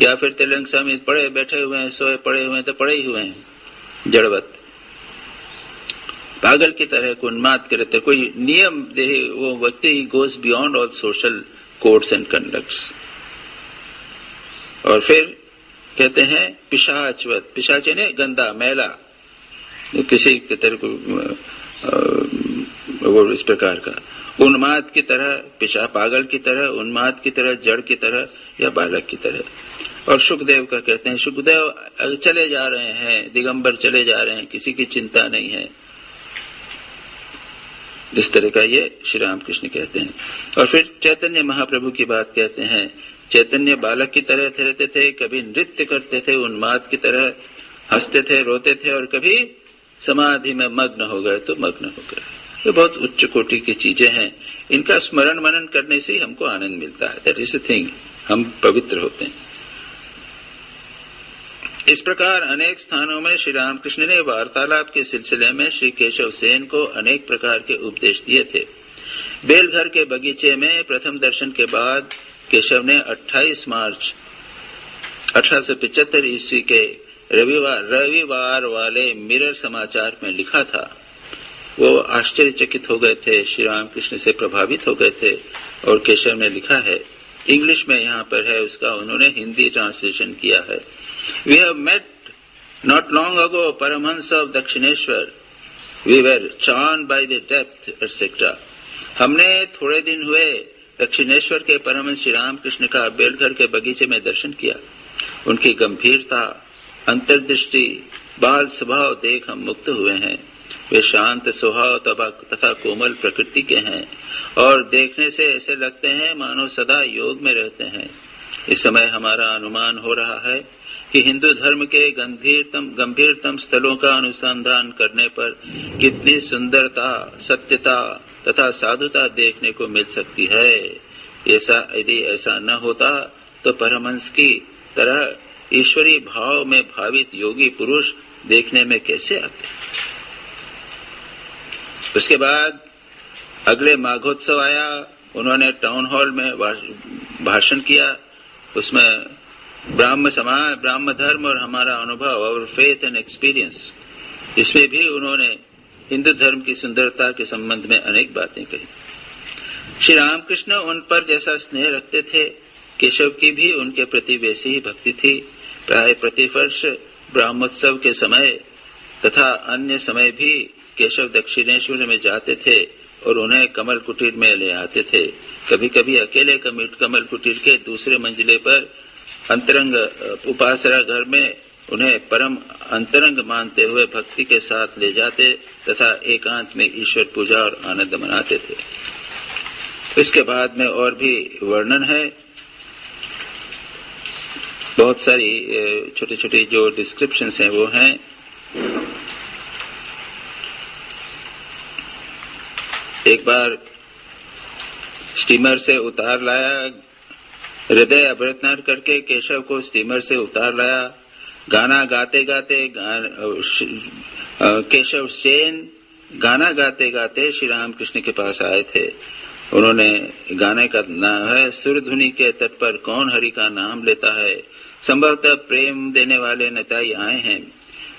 या फिर त्रिलिंग स्वामी पड़े बैठे हुए हैं, सोए पड़े हुए हैं तो पड़े ही हुए हैं, जड़वत। पागल की तरह उन्माद के रहते, कोई नियम देहे वो व्यक्ति goes beyond all social codes and conducts. और फिर कहते हैं पिशाचवत, पिशाच ने गंदा मैला, किसी की तरह वो इस प्रकार का। उन्माद की तरह, पागल की तरह, उन्माद की तरह, जड़ की तरह या बालक की तरह। और सुखदेव का कहते हैं, सुखदेव चले जा रहे हैं, दिगंबर चले जा रहे हैं, किसी की चिंता नहीं है। इस तरह का ये श्री रामकृष्ण कहते हैं। और फिर चैतन्य महाप्रभु की बात कहते हैं, चैतन्य बालक की तरह रहते थे, कभी नृत्य करते थे, उन्माद की तरह हंसते थे, रोते थे, और कभी समाधि में मग्न हो गए तो मग्न हो गए। ये बहुत उच्च कोटि की चीजें हैं। इनका स्मरण मनन करने से हमको आनंद मिलता है। दैट इज द थिंग, हम पवित्र होते हैं। इस प्रकार अनेक स्थानों में श्री रामकृष्ण ने वार्तालाप के सिलसिले में श्री केशव सेन को अनेक प्रकार के उपदेश दिए थे। बेलघर के बगीचे में प्रथम दर्शन के बाद केशव ने 28 मार्च 1875 ईस्वी के रविवार वाले मिरर समाचार में लिखा था। वो आश्चर्यचकित हो गए थे, श्री रामकृष्ण से प्रभावित हो गए थे। और केशव ने लिखा है, इंग्लिश में यहाँ पर है उसका, उन्होंने हिंदी ट्रांसलेशन किया है। We have met not long ago Paramahansa of Dakshineshwar. We were charmed by the depth, etc. हमने थोड़े दिन हुए दक्षिणेश्वर के परमहंस श्री रामकृष्ण का बेलघर के बगीचे में दर्शन किया। उनकी गंभीरता, अंतर्दृष्टि, बाल स्वभाव देख हम मुक्त हुए हैं। वे शांत स्वभाव तथा कोमल प्रकृति के हैं और देखने से ऐसे लगते हैं मानो सदा योग में रहते हैं। इस समय हमारा अनुमान हो रहा है कि हिंदू धर्म के गंभीरतम स्थलों का अनुसंधान करने पर कितनी सुंदरता, सत्यता तथा साधुता देखने को मिल सकती है। यदि ऐसा न होता तो परमहंस की तरह ईश्वरी भाव में भावित योगी पुरुष देखने में कैसे आते। उसके बाद अगले माघोत्सव आया। उन्होंने टाउन हॉल में भाषण किया। उसमें ब्राह्म समाज, ब्राह्म धर्म और हमारा अनुभव और फेथ एंड एक्सपीरियंस, इसमें भी उन्होंने हिंदू धर्म की सुंदरता के संबंध में अनेक बातें कही। श्री रामकृष्ण उन पर जैसा स्नेह रखते थे, केशव की भी उनके प्रति वैसी ही भक्ति थी। प्राय प्रतिवर्ष ब्रह्मोत्सव के समय तथा अन्य समय भी केशव दक्षिणेश्वर में जाते थे और उन्हें कमल कुटीर में ले आते थे। कभी कभी अकेले कमल कुटीर के दूसरे मंजिले पर अंतरंग उपासना घर में उन्हें परम अंतरंग मानते हुए भक्ति के साथ ले जाते तथा एकांत में ईश्वर पूजा और आनंद मनाते थे। इसके बाद में और भी वर्णन है, बहुत सारी छोटी छोटी जो डिस्क्रिप्शंस हैं वो हैं। एक बार स्टीमर से उतार लाया, हृदय अभ्यर्थना करके केशव को स्टीमर से उतार लाया। गाना गाते गाते केशव सेन गाना गाते गाते श्री रामकृष्ण के पास आए थे। उन्होंने गाने का नाम है सुर धुनी के तट पर कौन हरि का नाम लेता है, संभवतः प्रेम देने वाले नेताई आए हैं।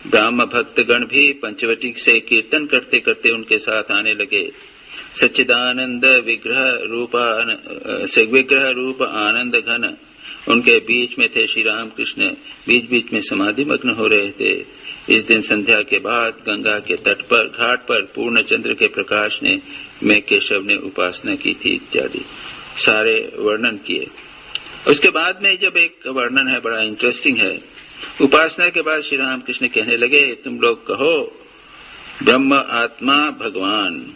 ब्राह्म भक्तगण भी पंचवटी से कीर्तन करते करते उनके साथ आने लगे। सच्चिदानंद विग्रह रूप आनंद घन उनके बीच में थे। श्री रामकृष्ण बीच बीच में समाधि मग्न हो रहे थे। इस दिन संध्या के बाद गंगा के तट पर घाट पर पूर्ण चंद्र के प्रकाश में केशव ने उपासना की थी इत्यादि सारे वर्णन किए। उसके बाद में जब एक वर्णन है बड़ा इंटरेस्टिंग है। उपासना के बाद श्री रामकृष्ण कहने लगे, तुम लोग कहो ब्रह्म आत्मा भगवान,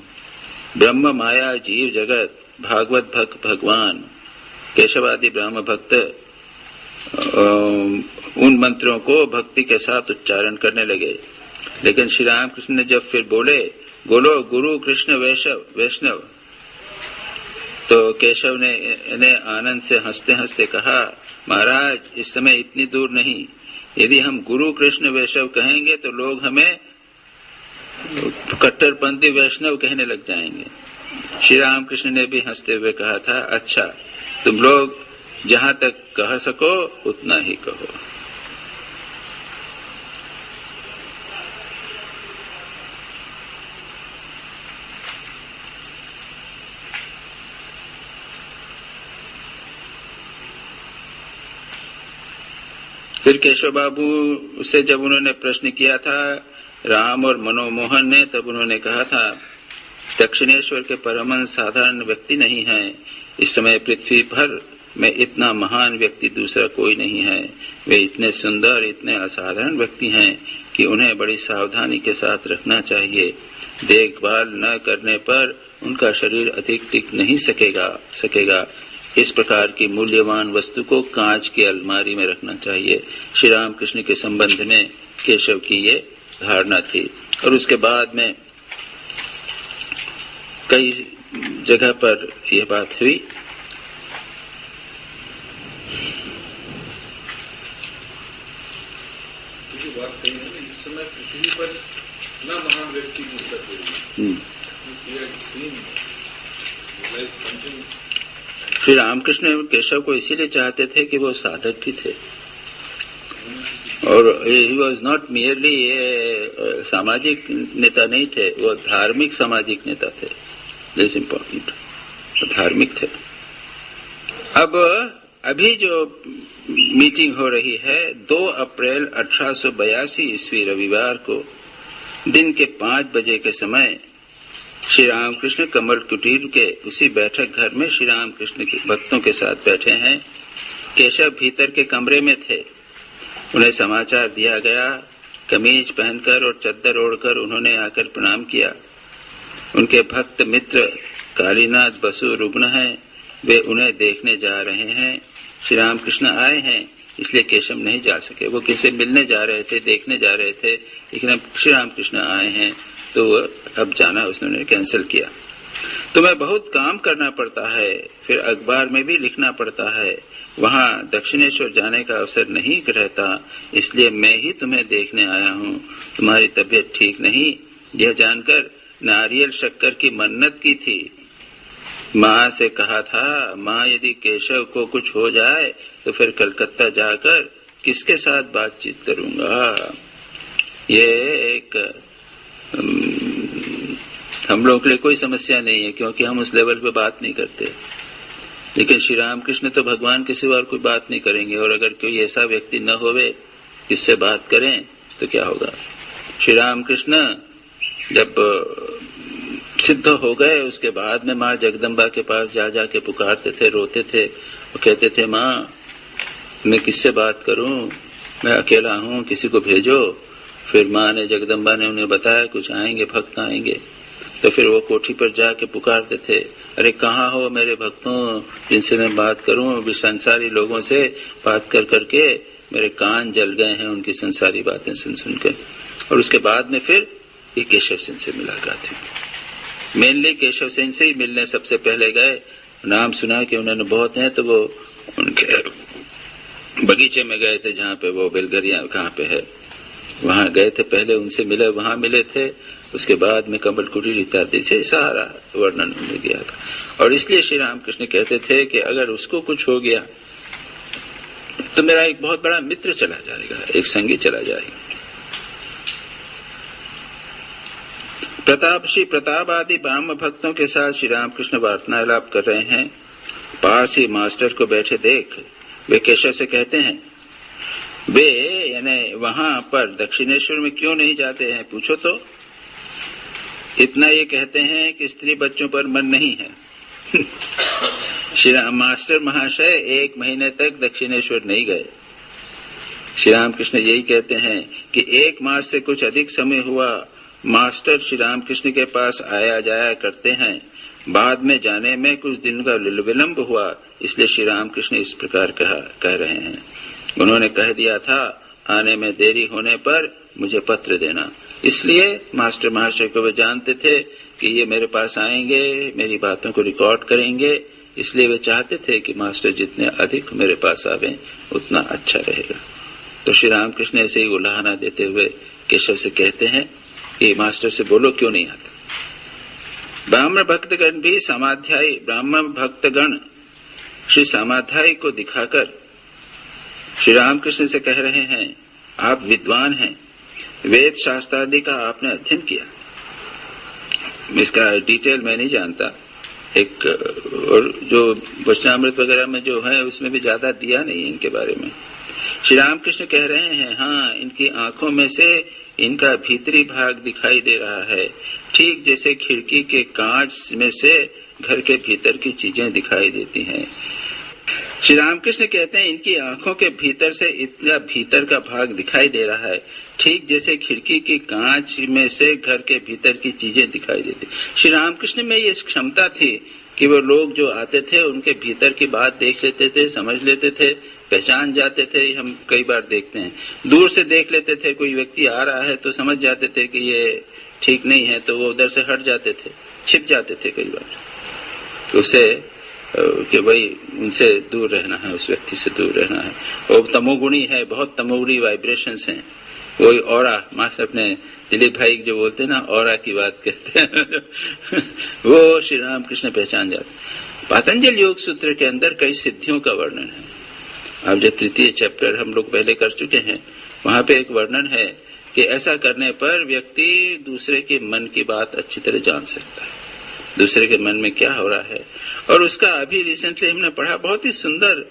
ब्रह्म माया जीव जगत, भागवत भक्त भगवान। केशवादि ब्राह्म भक्त उन मंत्रों को भक्ति के साथ उच्चारण करने लगे। लेकिन श्री रामकृष्ण ने जब फिर बोले गुरु कृष्ण वैष्णव, तो केशव ने इन्हें आनंद से हंसते हंसते कहा, महाराज इस समय इतनी दूर नहीं, यदि हम गुरु कृष्ण वैष्णव कहेंगे तो लोग हमें कट्टरपंथी वैष्णव कहने लग जाएंगे। श्री रामकृष्ण ने भी हंसते हुए कहा था, अच्छा तुम लोग जहां तक कह सको उतना ही कहो। फिर केशव बाबू से जब उन्होंने प्रश्न किया था राम और मनोमोहन ने, तब उन्होंने कहा था दक्षिणेश्वर के परमहंस साधारण व्यक्ति नहीं है। इस समय पृथ्वी भर में इतना महान व्यक्ति दूसरा कोई नहीं है। वे इतने सुंदर, इतने असाधारण व्यक्ति हैं कि उन्हें बड़ी सावधानी के साथ रखना चाहिए। देखभाल न करने पर उनका शरीर अधिक टिक नहीं सकेगा। इस प्रकार की मूल्यवान वस्तु को कांच की अलमारी में रखना चाहिए। श्री रामकृष्ण के संबंध में केशव की ये धारणा थी। और उसके बाद में कई जगह पर यह बात हुई। बात कही है इस समय पृथ्वी पर इतना महान व्यक्ति श्री रामकृष्ण केशव को इसीलिए चाहते थे कि वो साधक भी थे और ही वॉज नॉट मियरली सामाजिक नेता नहीं थे, वो धार्मिक सामाजिक नेता थे। दिस इम्पोर्टेंट, धार्मिक थे। अब अभी जो मीटिंग हो रही है 2 अप्रैल 1882 ईस्वी रविवार को दिन के 5 बजे के समय श्री रामकृष्ण कमल कुटीर के उसी बैठक घर में श्री रामकृष्ण के भक्तों के साथ बैठे हैं। केशव भीतर के कमरे में थे। उन्हें समाचार दिया गया। कमीज पहनकर और चद्दर ओढ़कर उन्होंने आकर प्रणाम किया। उनके भक्त मित्र कालीनाथ बसु रुग्ण हैं, वे उन्हें देखने जा रहे हैं। श्री रामकृष्ण आए हैं, इसलिए केशव नहीं जा सके। वो किसे मिलने जा रहे थे, देखने जा रहे थे, लेकिन अब श्री रामकृष्ण आए हैं तो अब जाना उसने कैंसिल किया। तुम्हें बहुत काम करना पड़ता है, फिर अखबार में भी लिखना पड़ता है, वहां दक्षिणेश्वर जाने का अवसर नहीं रहता, इसलिए मैं ही तुम्हें देखने आया हूँ। तुम्हारी तबीयत ठीक नहीं, यह जानकर नारियल शक्कर की मन्नत की थी। माँ से कहा था, माँ यदि केशव को कुछ हो जाए तो फिर कलकत्ता जाकर किसके साथ बातचीत करूंगा। ये एक हम लोगों के लिए कोई समस्या नहीं है, क्योंकि हम उस लेवल पे बात नहीं करते। लेकिन श्री रामकृष्ण तो भगवान के सिवा और कोई बात नहीं करेंगे, और अगर कोई ऐसा व्यक्ति न होवे किससे बात करें तो क्या होगा। श्री रामकृष्ण जब सिद्ध हो गए उसके बाद में माँ जगदम्बा के पास जा जाके पुकारते थे, रोते थे, वो कहते थे, माँ मैं किससे बात करूं, मैं अकेला हूं, किसी को भेजो। फिर माँ ने, जगदम्बा ने उन्हें बताया कुछ आएंगे, भक्त आएंगे। तो फिर वो कोठी पर जाके पुकारते थे, अरे कहाँ हो मेरे भक्तों जिनसे मैं बात करूं। अभी संसारी लोगों से बात कर करके मेरे कान जल गए हैं उनकी संसारी बातें सुन सुन के। और उसके बाद में फिर ये केशव सेन से मुलाकात हुई। मेनली केशव सेन से ही मिलने सबसे पहले गए। नाम सुना कि उन्होंने बहुत हैं, तो वो उनके बगीचे में गए थे जहाँ पे वो बेलगरिया कहाँ पे है, वहां गए थे, पहले उनसे मिले, वहां मिले थे। उसके बाद में कमल कुटीर इत्यादि से सारा वर्णन मिल गया था। और इसलिए श्री रामकृष्ण कहते थे कि अगर उसको कुछ हो गया तो मेरा एक बहुत बड़ा मित्र चला जाएगा, एक संगी चला जाएगा। श्री प्रताप आदि ब्राह्म भक्तों के साथ श्री रामकृष्ण वार्तालाप कर रहे हैं। पास ही मास्टर को बैठे देख वे केशव से कहते हैं, वे यानी वहां पर दक्षिणेश्वर में क्यों नहीं जाते हैं, पूछो तो। इतना ये कहते हैं कि स्त्री बच्चों पर मन नहीं है। श्री राम मास्टर महाशय 1 महीने तक दक्षिणेश्वर नहीं गए। श्री रामकृष्ण यही कहते हैं कि 1 मास से कुछ अधिक समय हुआ मास्टर श्री रामकृष्ण के पास आया जाया करते हैं। बाद में जाने में कुछ दिन का विलंब हुआ, इसलिए श्री रामकृष्ण इस प्रकार कह रहे हैं। उन्होंने कह दिया था, आने में देरी होने पर मुझे पत्र देना। इसलिए मास्टर महाशय को वे जानते थे कि ये मेरे पास आएंगे, मेरी बातों को रिकॉर्ड करेंगे, इसलिए वे चाहते थे कि मास्टर जितने अधिक मेरे पास आवे उतना अच्छा रहेगा। तो श्री रामकृष्ण ऐसे ही उलाहना देते हुए केशव से कहते हैं कि मास्टर से बोलो क्यों नहीं आता। ब्राह्मण भक्तगण भी समाध्यायी, ब्राह्मण भक्तगण श्री समाध्यायी को दिखाकर श्री रामकृष्ण से कह रहे हैं, आप विद्वान हैं, वेद शास्त्रादि का आपने अध्ययन किया। इसका डिटेल मैं नहीं जानता, एक और जो वचनामृत वगैरह में जो है उसमें भी ज्यादा दिया नहीं इनके बारे में। श्री रामकृष्ण कह रहे हैं, हाँ, इनकी आंखों में से इनका भीतरी भाग दिखाई दे रहा है, ठीक जैसे खिड़की के कांच में से घर के भीतर की चीजें दिखाई देती हैं। श्री रामकृष्ण कहते हैं, इनकी आंखों के भीतर से इतना भीतर का भाग दिखाई दे रहा है, ठीक जैसे खिड़की की कांच में से घर के भीतर की चीजें दिखाई देती। श्री रामकृष्ण में ये क्षमता थी कि वो लोग जो आते थे उनके भीतर की बात देख लेते थे, समझ लेते थे, पहचान जाते थे। हम कई बार देखते हैं, दूर से देख लेते थे, कोई व्यक्ति आ रहा है तो समझ जाते थे कि ये ठीक नहीं है, तो वो उधर से हट जाते थे, छिप जाते थे कई बार, उसे कि भाई उनसे दूर रहना है, उस व्यक्ति से दूर रहना है। वो तमोगुणी है, बहुत तमोगुणी वाइब्रेशंस हैं। वही ऑरा, मास्टर अपने दिलीप भाई जो बोलते हैं ना, ऑरा की बात कहते हैं। वो श्री रामकृष्ण पहचान जाते। पातंजल योग सूत्र के अंदर कई सिद्धियों का वर्णन है। अब जो 3य चैप्टर हम लोग पहले कर चुके हैं, वहां पे एक वर्णन है कि ऐसा करने पर व्यक्ति दूसरे के मन की बात अच्छी तरह जान सकता है, दूसरे के मन में क्या हो रहा है। और उसका अभी रिसेंटली हमने पढ़ा, बहुत ही सुंदर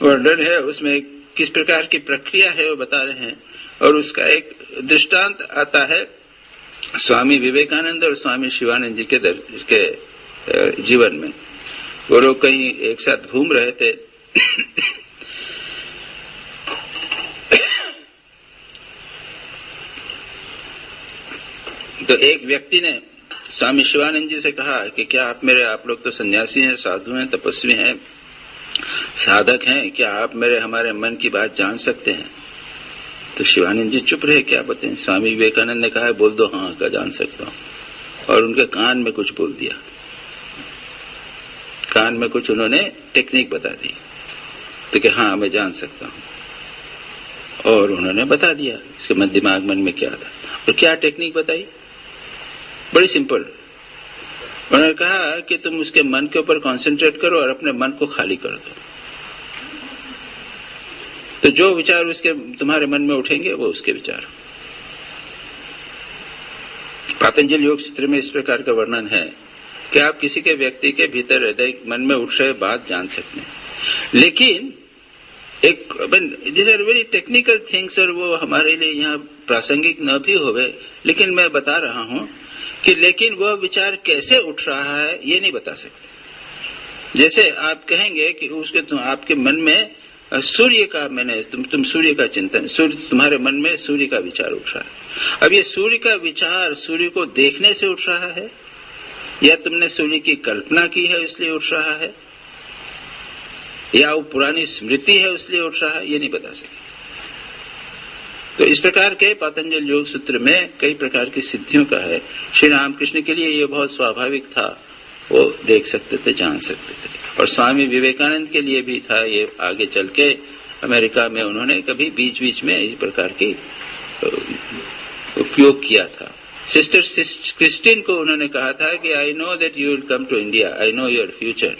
वर्णन है, उसमें किस प्रकार की प्रक्रिया है वो बता रहे हैं। और उसका एक दृष्टांत आता है स्वामी विवेकानंद और स्वामी शिवानंद जी के जीवन में। वो लोग कहीं एक साथ घूम रहे थे। तो एक व्यक्ति ने स्वामी शिवानंद जी से कहा कि क्या आप लोग तो सन्यासी हैं, साधु हैं, तपस्वी हैं, साधक हैं, क्या आप हमारे मन की बात जान सकते हैं। तो शिवानंद जी चुप रहे, क्या बताएं। स्वामी विवेकानंद ने कहा, बोल दो, हाँ का जान सकता हूं। और उनके कान में कुछ बोल दिया, कान में कुछ उन्होंने टेक्निक बता दी, तो कि हाँ मैं जान सकता हूं। और उन्होंने बता दिया इसके दिमाग मन में क्या था। और क्या टेक्निक बताई, बड़ी सिंपल, उन्होंने कहा कि तुम उसके मन के ऊपर कंसंट्रेट करो और अपने मन को खाली कर दो, तो जो विचार उसके तुम्हारे मन में उठेंगे वो उसके विचार। पातंजल योग सूत्र में इस प्रकार का वर्णन है कि आप किसी के व्यक्ति के भीतर हृदय मन में उठ रहे बात जान सकते हैं, लेकिन एक this are very technical things और वो हमारे लिए यहाँ प्रासंगिक न भी होवे, लेकिन मैं बता रहा हूँ कि लेकिन वह विचार कैसे उठ रहा है ये नहीं बता सकते। जैसे आप कहेंगे कि उसके आपके मन में सूर्य का तुम सूर्य का चिंतन, सूर्य तुम्हारे मन में सूर्य का विचार उठ रहा है। अब ये सूर्य का विचार सूर्य को देखने से उठ रहा है या तुमने सूर्य की कल्पना की है इसलिए उठ रहा है या वो पुरानी स्मृति है इसलिए उठ रहा है, ये नहीं बता सके। तो इस प्रकार के पातंजल योग सूत्र में कई प्रकार की सिद्धियों का है। श्री रामकृष्ण के लिए ये बहुत स्वाभाविक था, वो देख सकते थे, जान सकते थे। और स्वामी विवेकानंद के लिए भी था, ये आगे चल के अमेरिका में उन्होंने कभी बीच बीच में इस प्रकार की उपयोग किया था। सिस्टर क्रिस्टीन को उन्होंने कहा था कि I know that you will come to India, I know your future,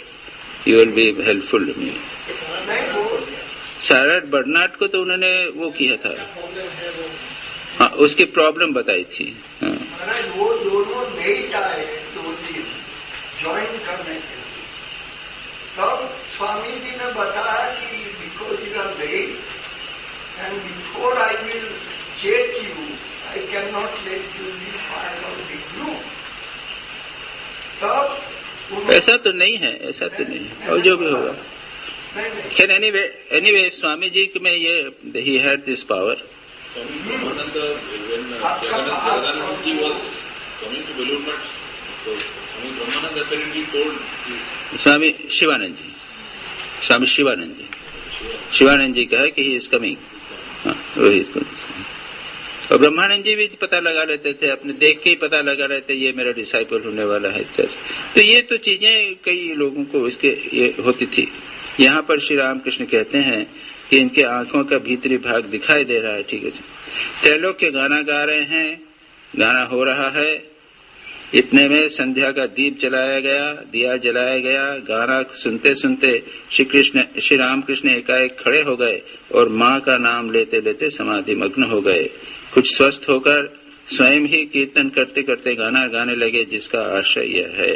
you will be helpful to me. सारा बर्नार्ड को तो उन्होंने वो किया था, हाँ, उसकी प्रॉब्लम बताई थी। हाँ। वो दोनों लेट आए दो दिन ज्वाइन करने के लिए, तब स्वामी जी ने बताया कि because you are late and before I will check you I can not let you be file on the group. तब ऐसा तो नहीं है, ऐसा तो नहीं है, और जो भी होगा। खैर एनीवे स्वामी जी में ये he had this power. Swami Brahmananda, when Jagadanand ji was coming to Belur Math, so Swami Brahmananda apparently told स्वामी शिवानंद जी कहा कि ही इज कमिंग, रोहित। और ब्रह्मानंद जी भी पता लगा लेते थे, अपने देख के ही पता लगा लेते ये मेरा डिसाइपल होने वाला है सच। तो ये तो चीजें कई लोगों को इसके ये होती थी। यहाँ पर श्री रामकृष्ण कहते हैं कि इनके आंखों का भीतरी भाग दिखाई दे रहा है, ठीक है। त्रैलोक के गाना गा रहे हैं, गाना हो रहा है, इतने में संध्या का दीप जलाया गया, दिया जलाया गया। गाना सुनते सुनते श्री रामकृष्ण एकाएक खड़े हो गए और माँ का नाम लेते लेते समाधि मग्न हो गए। कुछ स्वस्थ होकर स्वयं ही कीर्तन करते करते गाना गाने लगे, जिसका आशय यह है।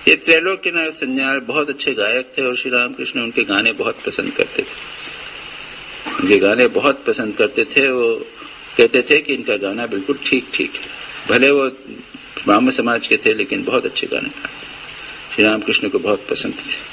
ये त्रैलोक के नाथ संन्याल बहुत अच्छे गायक थे और श्री रामकृष्ण उनके गाने बहुत पसंद करते थे, उनके गाने बहुत पसंद करते थे। वो कहते थे कि इनका गाना बिल्कुल ठीक ठीक है, भले वो ब्राह्मण समाज के थे लेकिन बहुत अच्छे गाने गाते। श्री रामकृष्ण को बहुत पसंद थे।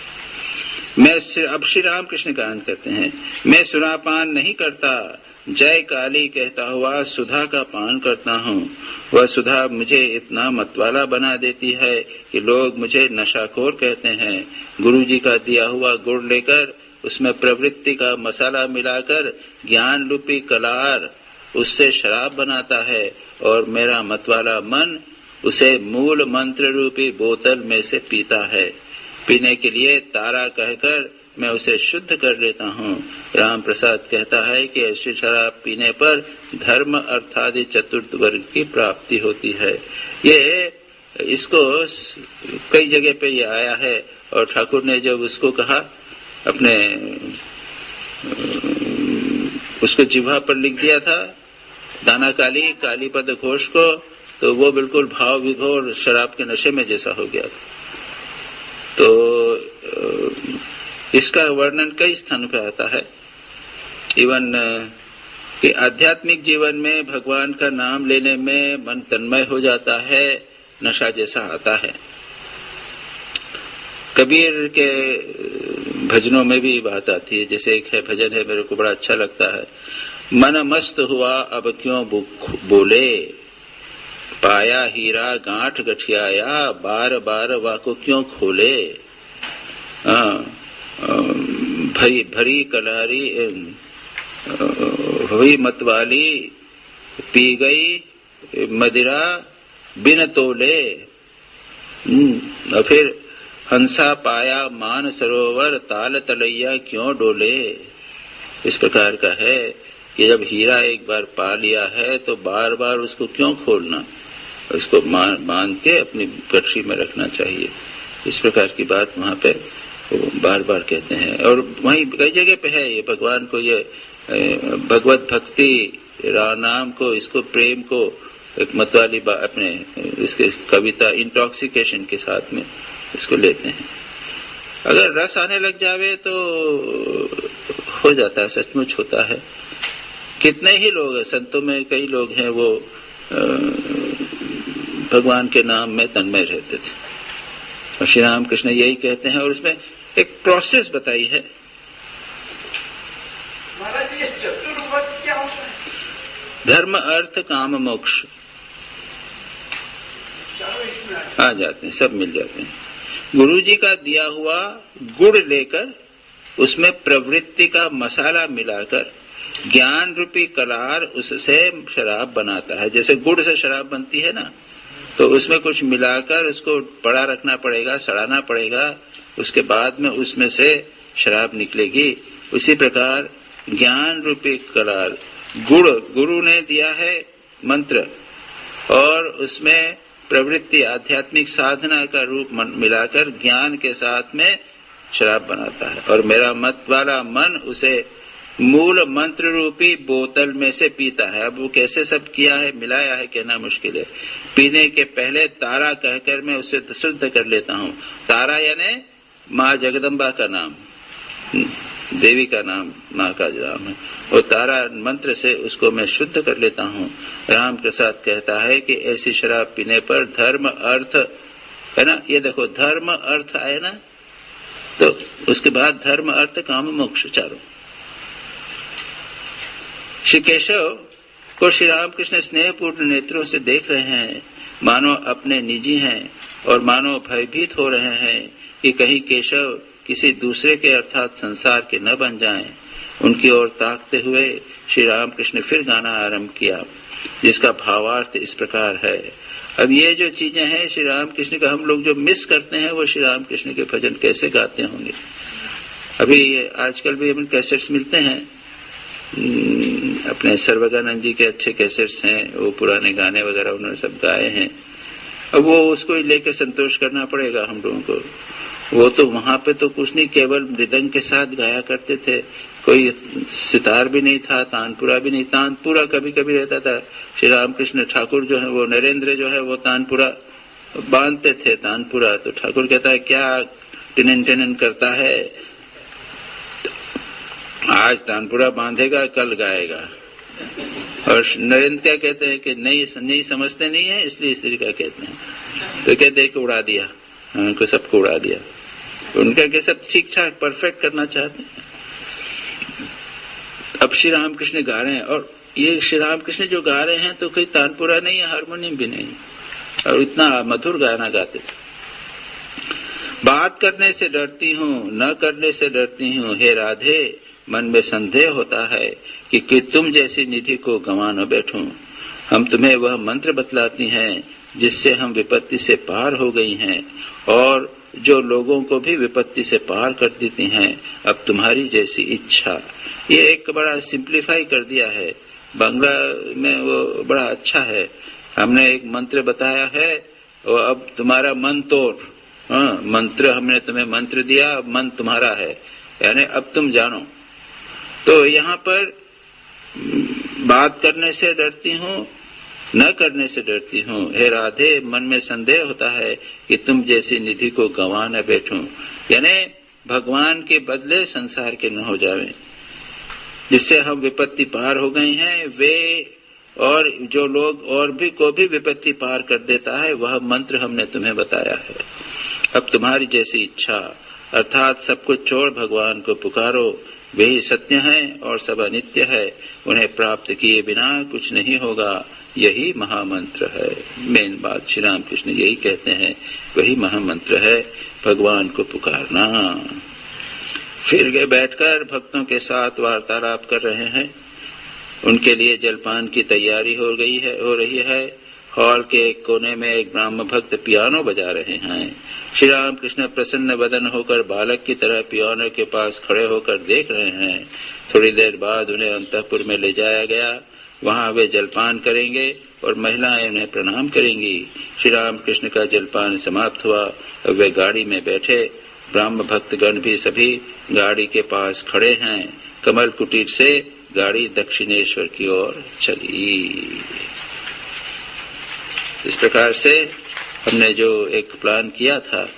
अब श्री रामकृष्ण गान करते हैं, मैं सुरापान नहीं करता, जय काली कहता हुआ सुधा का पान करता हूँ। वह सुधा मुझे इतना मतवाला बना देती है कि लोग मुझे नशाखोर कहते हैं। गुरुजी का दिया हुआ गुड़ लेकर उसमें प्रवृत्ति का मसाला मिलाकर ज्ञान रूपी कलार उससे शराब बनाता है और मेरा मतवाला मन उसे मूल मंत्र रूपी बोतल में से पीता है। पीने के लिए तारा कहकर मैं उसे शुद्ध कर लेता हूँ। राम प्रसाद कहता है कि ऐसी शराब पीने पर धर्म अर्थादि चतुर्थ वर्ग की प्राप्ति होती है। ये इसको कई जगह पे ये आया है और ठाकुर ने जब उसको कहा अपने उसको जिह्वा पर लिख दिया था दाना काली कालीपद घोष को, तो वो बिल्कुल भाव विभोर शराब के नशे में जैसा हो गया। तो इसका वर्णन कई स्थानों पर आता है। इवन कि आध्यात्मिक जीवन में भगवान का नाम लेने में मन तन्मय हो जाता है, नशा जैसा आता है। कबीर के भजनों में भी बात आती है, जैसे एक है भजन है मेरे को बड़ा अच्छा लगता है, मन मस्त हुआ अब क्यों बोले, पाया हीरा गांठ गठियाया, बार बार वाको क्यों खोले। भरी कलारी हुई मतवाली, पी गई मदिरा बिन तोले। और फिर हंसा पाया मान सरोवर, ताल तलैया क्यों डोले। इस प्रकार का है कि जब हीरा एक बार पा लिया है तो बार बार उसको क्यों खोलना। उसको बांध के अपनी गठरी में रखना चाहिए। इस प्रकार की बात वहाँ पे वो बार बार कहते हैं। और वहीं कई जगह पे है ये भगवान को, ये भगवत भक्ति नाम को, इसको प्रेम को एक मतवाली अपने इसके कविता इंटॉक्सिकेशन के साथ में इसको लेते हैं। अगर रस आने लग जावे तो हो जाता है, सचमुच होता है। कितने ही लोग हैं, संतों में कई लोग हैं वो भगवान के नाम में तन्मय रहते थे। और श्री राम कृष्ण यही कहते हैं, और उसमें एक प्रोसेस बताई है। महाराज ये चतुर्वर्ग क्या होता है? धर्म अर्थ काम मोक्ष आ जाते हैं, सब मिल जाते हैं। गुरुजी का दिया हुआ गुड़ लेकर उसमें प्रवृत्ति का मसाला मिलाकर ज्ञान रूपी कलार उससे शराब बनाता है। जैसे गुड़ से शराब बनती है ना, तो उसमें कुछ मिलाकर उसको पड़ा रखना पड़ेगा, सड़ाना पड़ेगा, उसके बाद में उसमें से शराब निकलेगी। उसी प्रकार ज्ञान रूपी कलार गुरु ने दिया है मंत्र, और उसमें प्रवृत्ति आध्यात्मिक साधना का रूप मिलाकर ज्ञान के साथ में शराब बनाता है। और मेरा मत वाला मन उसे मूल मंत्र रूपी बोतल में से पीता है। अब वो कैसे सब किया है, मिलाया है, कहना मुश्किल है। पीने के पहले तारा कहकर मैं उसे शुद्ध कर लेता हूँ। तारा यानी माँ जगदम्बा का नाम, देवी का नाम, माँ का नाम है। और तारा मंत्र से उसको मैं शुद्ध कर लेता हूँ। राम प्रसाद कहता है कि ऐसी शराब पीने पर धर्म अर्थ है ना, ये देखो धर्म अर्थ आए ना, तो उसके बाद धर्म अर्थ काम मोक्ष चारों। श्री केशव को श्री रामकृष्ण स्नेहपूर्ण नेत्रों से देख रहे हैं, मानो अपने निजी हैं, और मानो भयभीत हो रहे हैं कि कहीं केशव किसी दूसरे के अर्थात संसार के न बन जाएं। उनकी ओर ताकते हुए श्री रामकृष्ण फिर गाना आरंभ किया, जिसका भावार्थ इस प्रकार है। अब ये जो चीजें हैं श्री रामकृष्ण का, हम लोग जो मिस करते हैं वो श्री रामकृष्ण के भजन कैसे गाते होंगे। अभी आजकल भी हमें कैसेट्स मिलते हैं, अपने सर्वगानंद जी के अच्छे कैसेट्स हैं, वो पुराने गाने वगैरह उन्होंने सब गाए हैं। अब वो उसको लेके संतोष करना पड़ेगा हम लोगों को। वो तो वहां पे तो कुछ नहीं, केवल मृदंग के साथ गाया करते थे, कोई सितार भी नहीं था, तानपुरा भी नहीं। तानपुरा कभी कभी रहता था। श्री रामकृष्ण ठाकुर जो है, वो नरेंद्र जो है, वो तानपुरा बांधते थे। तानपुरा तो ठाकुर कहता है क्या टिनन टिनन करता है, आज तानपुरा बांधेगा कल गाएगा। और नरेंद्र क्या कहते हैं कि नहीं समझते नहीं है, इसलिए इस तरीका कहते हैं। तो कहते हैं कि उड़ा दिया, उनको सबको उड़ा दिया। उनका के सब ठीक ठाक परफेक्ट करना चाहते हैं। अब श्री रामकृष्ण गा रहे हैं, और ये श्री रामकृष्ण जो गा रहे हैं तो कोई तानपुरा नहीं है, हारमोनियम भी नहीं, और इतना मधुर गाना गाते थे। बात करने से डरती हूँ, न करने से डरती हूँ, हे राधे मन में संदेह होता है कि तुम जैसी निधि को गंवा न बैठूं। हम तुम्हें वह मंत्र बतलाती हैं जिससे हम विपत्ति से पार हो गई हैं, और जो लोगों को भी विपत्ति से पार कर देती हैं। अब तुम्हारी जैसी इच्छा। ये एक बड़ा सिंप्लीफाई कर दिया है, बांग्ला में वो बड़ा अच्छा है। हमने एक मंत्र बताया है, और अब तुम्हारा मन तोड़। मंत्र हमने तुम्हें मंत्र दिया, अब मन तुम्हारा है, यानी अब तुम जानो। तो यहाँ पर बात करने से डरती हूँ, न करने से डरती हूँ, हे राधे मन में संदेह होता है कि तुम जैसी निधि को गंवा न बैठूं। यानी भगवान के बदले संसार के न हो जावे, जिससे हम विपत्ति पार हो गए हैं। वे और जो लोग और भी को भी विपत्ति पार कर देता है, वह मंत्र हमने तुम्हें बताया है। अब तुम्हारी जैसी इच्छा, अर्थात सब कुछ छोड़ भगवान को पुकारो। वे ही सत्य हैं और सब अनित्य है, उन्हें प्राप्त किए बिना कुछ नहीं होगा। यही महामंत्र है। मेन बात श्री रामकृष्ण यही कहते हैं, वही महामंत्र है, भगवान को पुकारना। फिर वे बैठकर भक्तों के साथ वार्तालाप कर रहे हैं। उनके लिए जलपान की तैयारी हो रही है। हॉल के एक कोने में एक ब्राह्म भक्त पियानो बजा रहे हैं। श्री रामकृष्ण प्रसन्न वदन होकर बालक की तरह पियानो के पास खड़े होकर देख रहे हैं। थोड़ी देर बाद उन्हें अंतःपुर में ले जाया गया। वहां वे जलपान करेंगे और महिलाएं उन्हें प्रणाम करेंगी। श्री राम कृष्ण का जलपान समाप्त हुआ। अब वे गाड़ी में बैठे। ब्राह्म भक्तगण भी सभी गाड़ी के पास खड़े हैं। कमल कुटीर से गाड़ी दक्षिणेश्वर की ओर चली। इस प्रकार से हमने जो एक प्लान किया था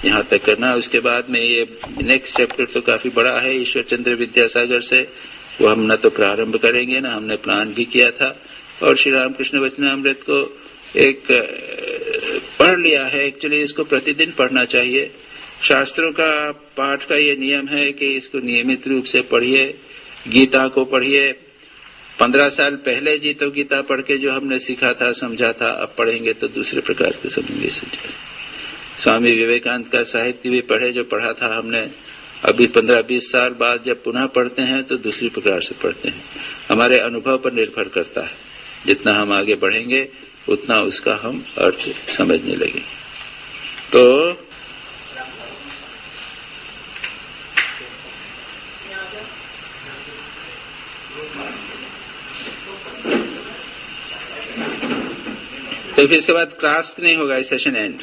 यहाँ तक करना। उसके बाद में ये नेक्स्ट चैप्टर तो काफी बड़ा है ईश्वर चंद्र विद्यासागर से, वो हम न तो प्रारंभ करेंगे ना हमने प्लान भी किया था। और श्री रामकृष्ण वचनामृत को एक पढ़ लिया है। एक्चुअली इसको प्रतिदिन पढ़ना चाहिए। शास्त्रों का पाठ का ये नियम है कि इसको नियमित रूप से पढ़िए। गीता को पढ़िए। 15 साल पहले जी तो गीता पढ़ के जो हमने सीखा था समझा था, अब पढ़ेंगे तो दूसरे प्रकार के समझेंगे। स्वामी विवेकानंद का साहित्य भी पढ़े जो पढ़ा था हमने। अभी 15-20 साल बाद जब पुनः पढ़ते हैं तो दूसरी प्रकार से पढ़ते हैं। हमारे अनुभव पर निर्भर करता है। जितना हम आगे बढ़ेंगे उतना उसका हम अर्थ समझने लगेंगे। तो फिर इसके बाद क्लास नहीं होगा, सेशन एंड।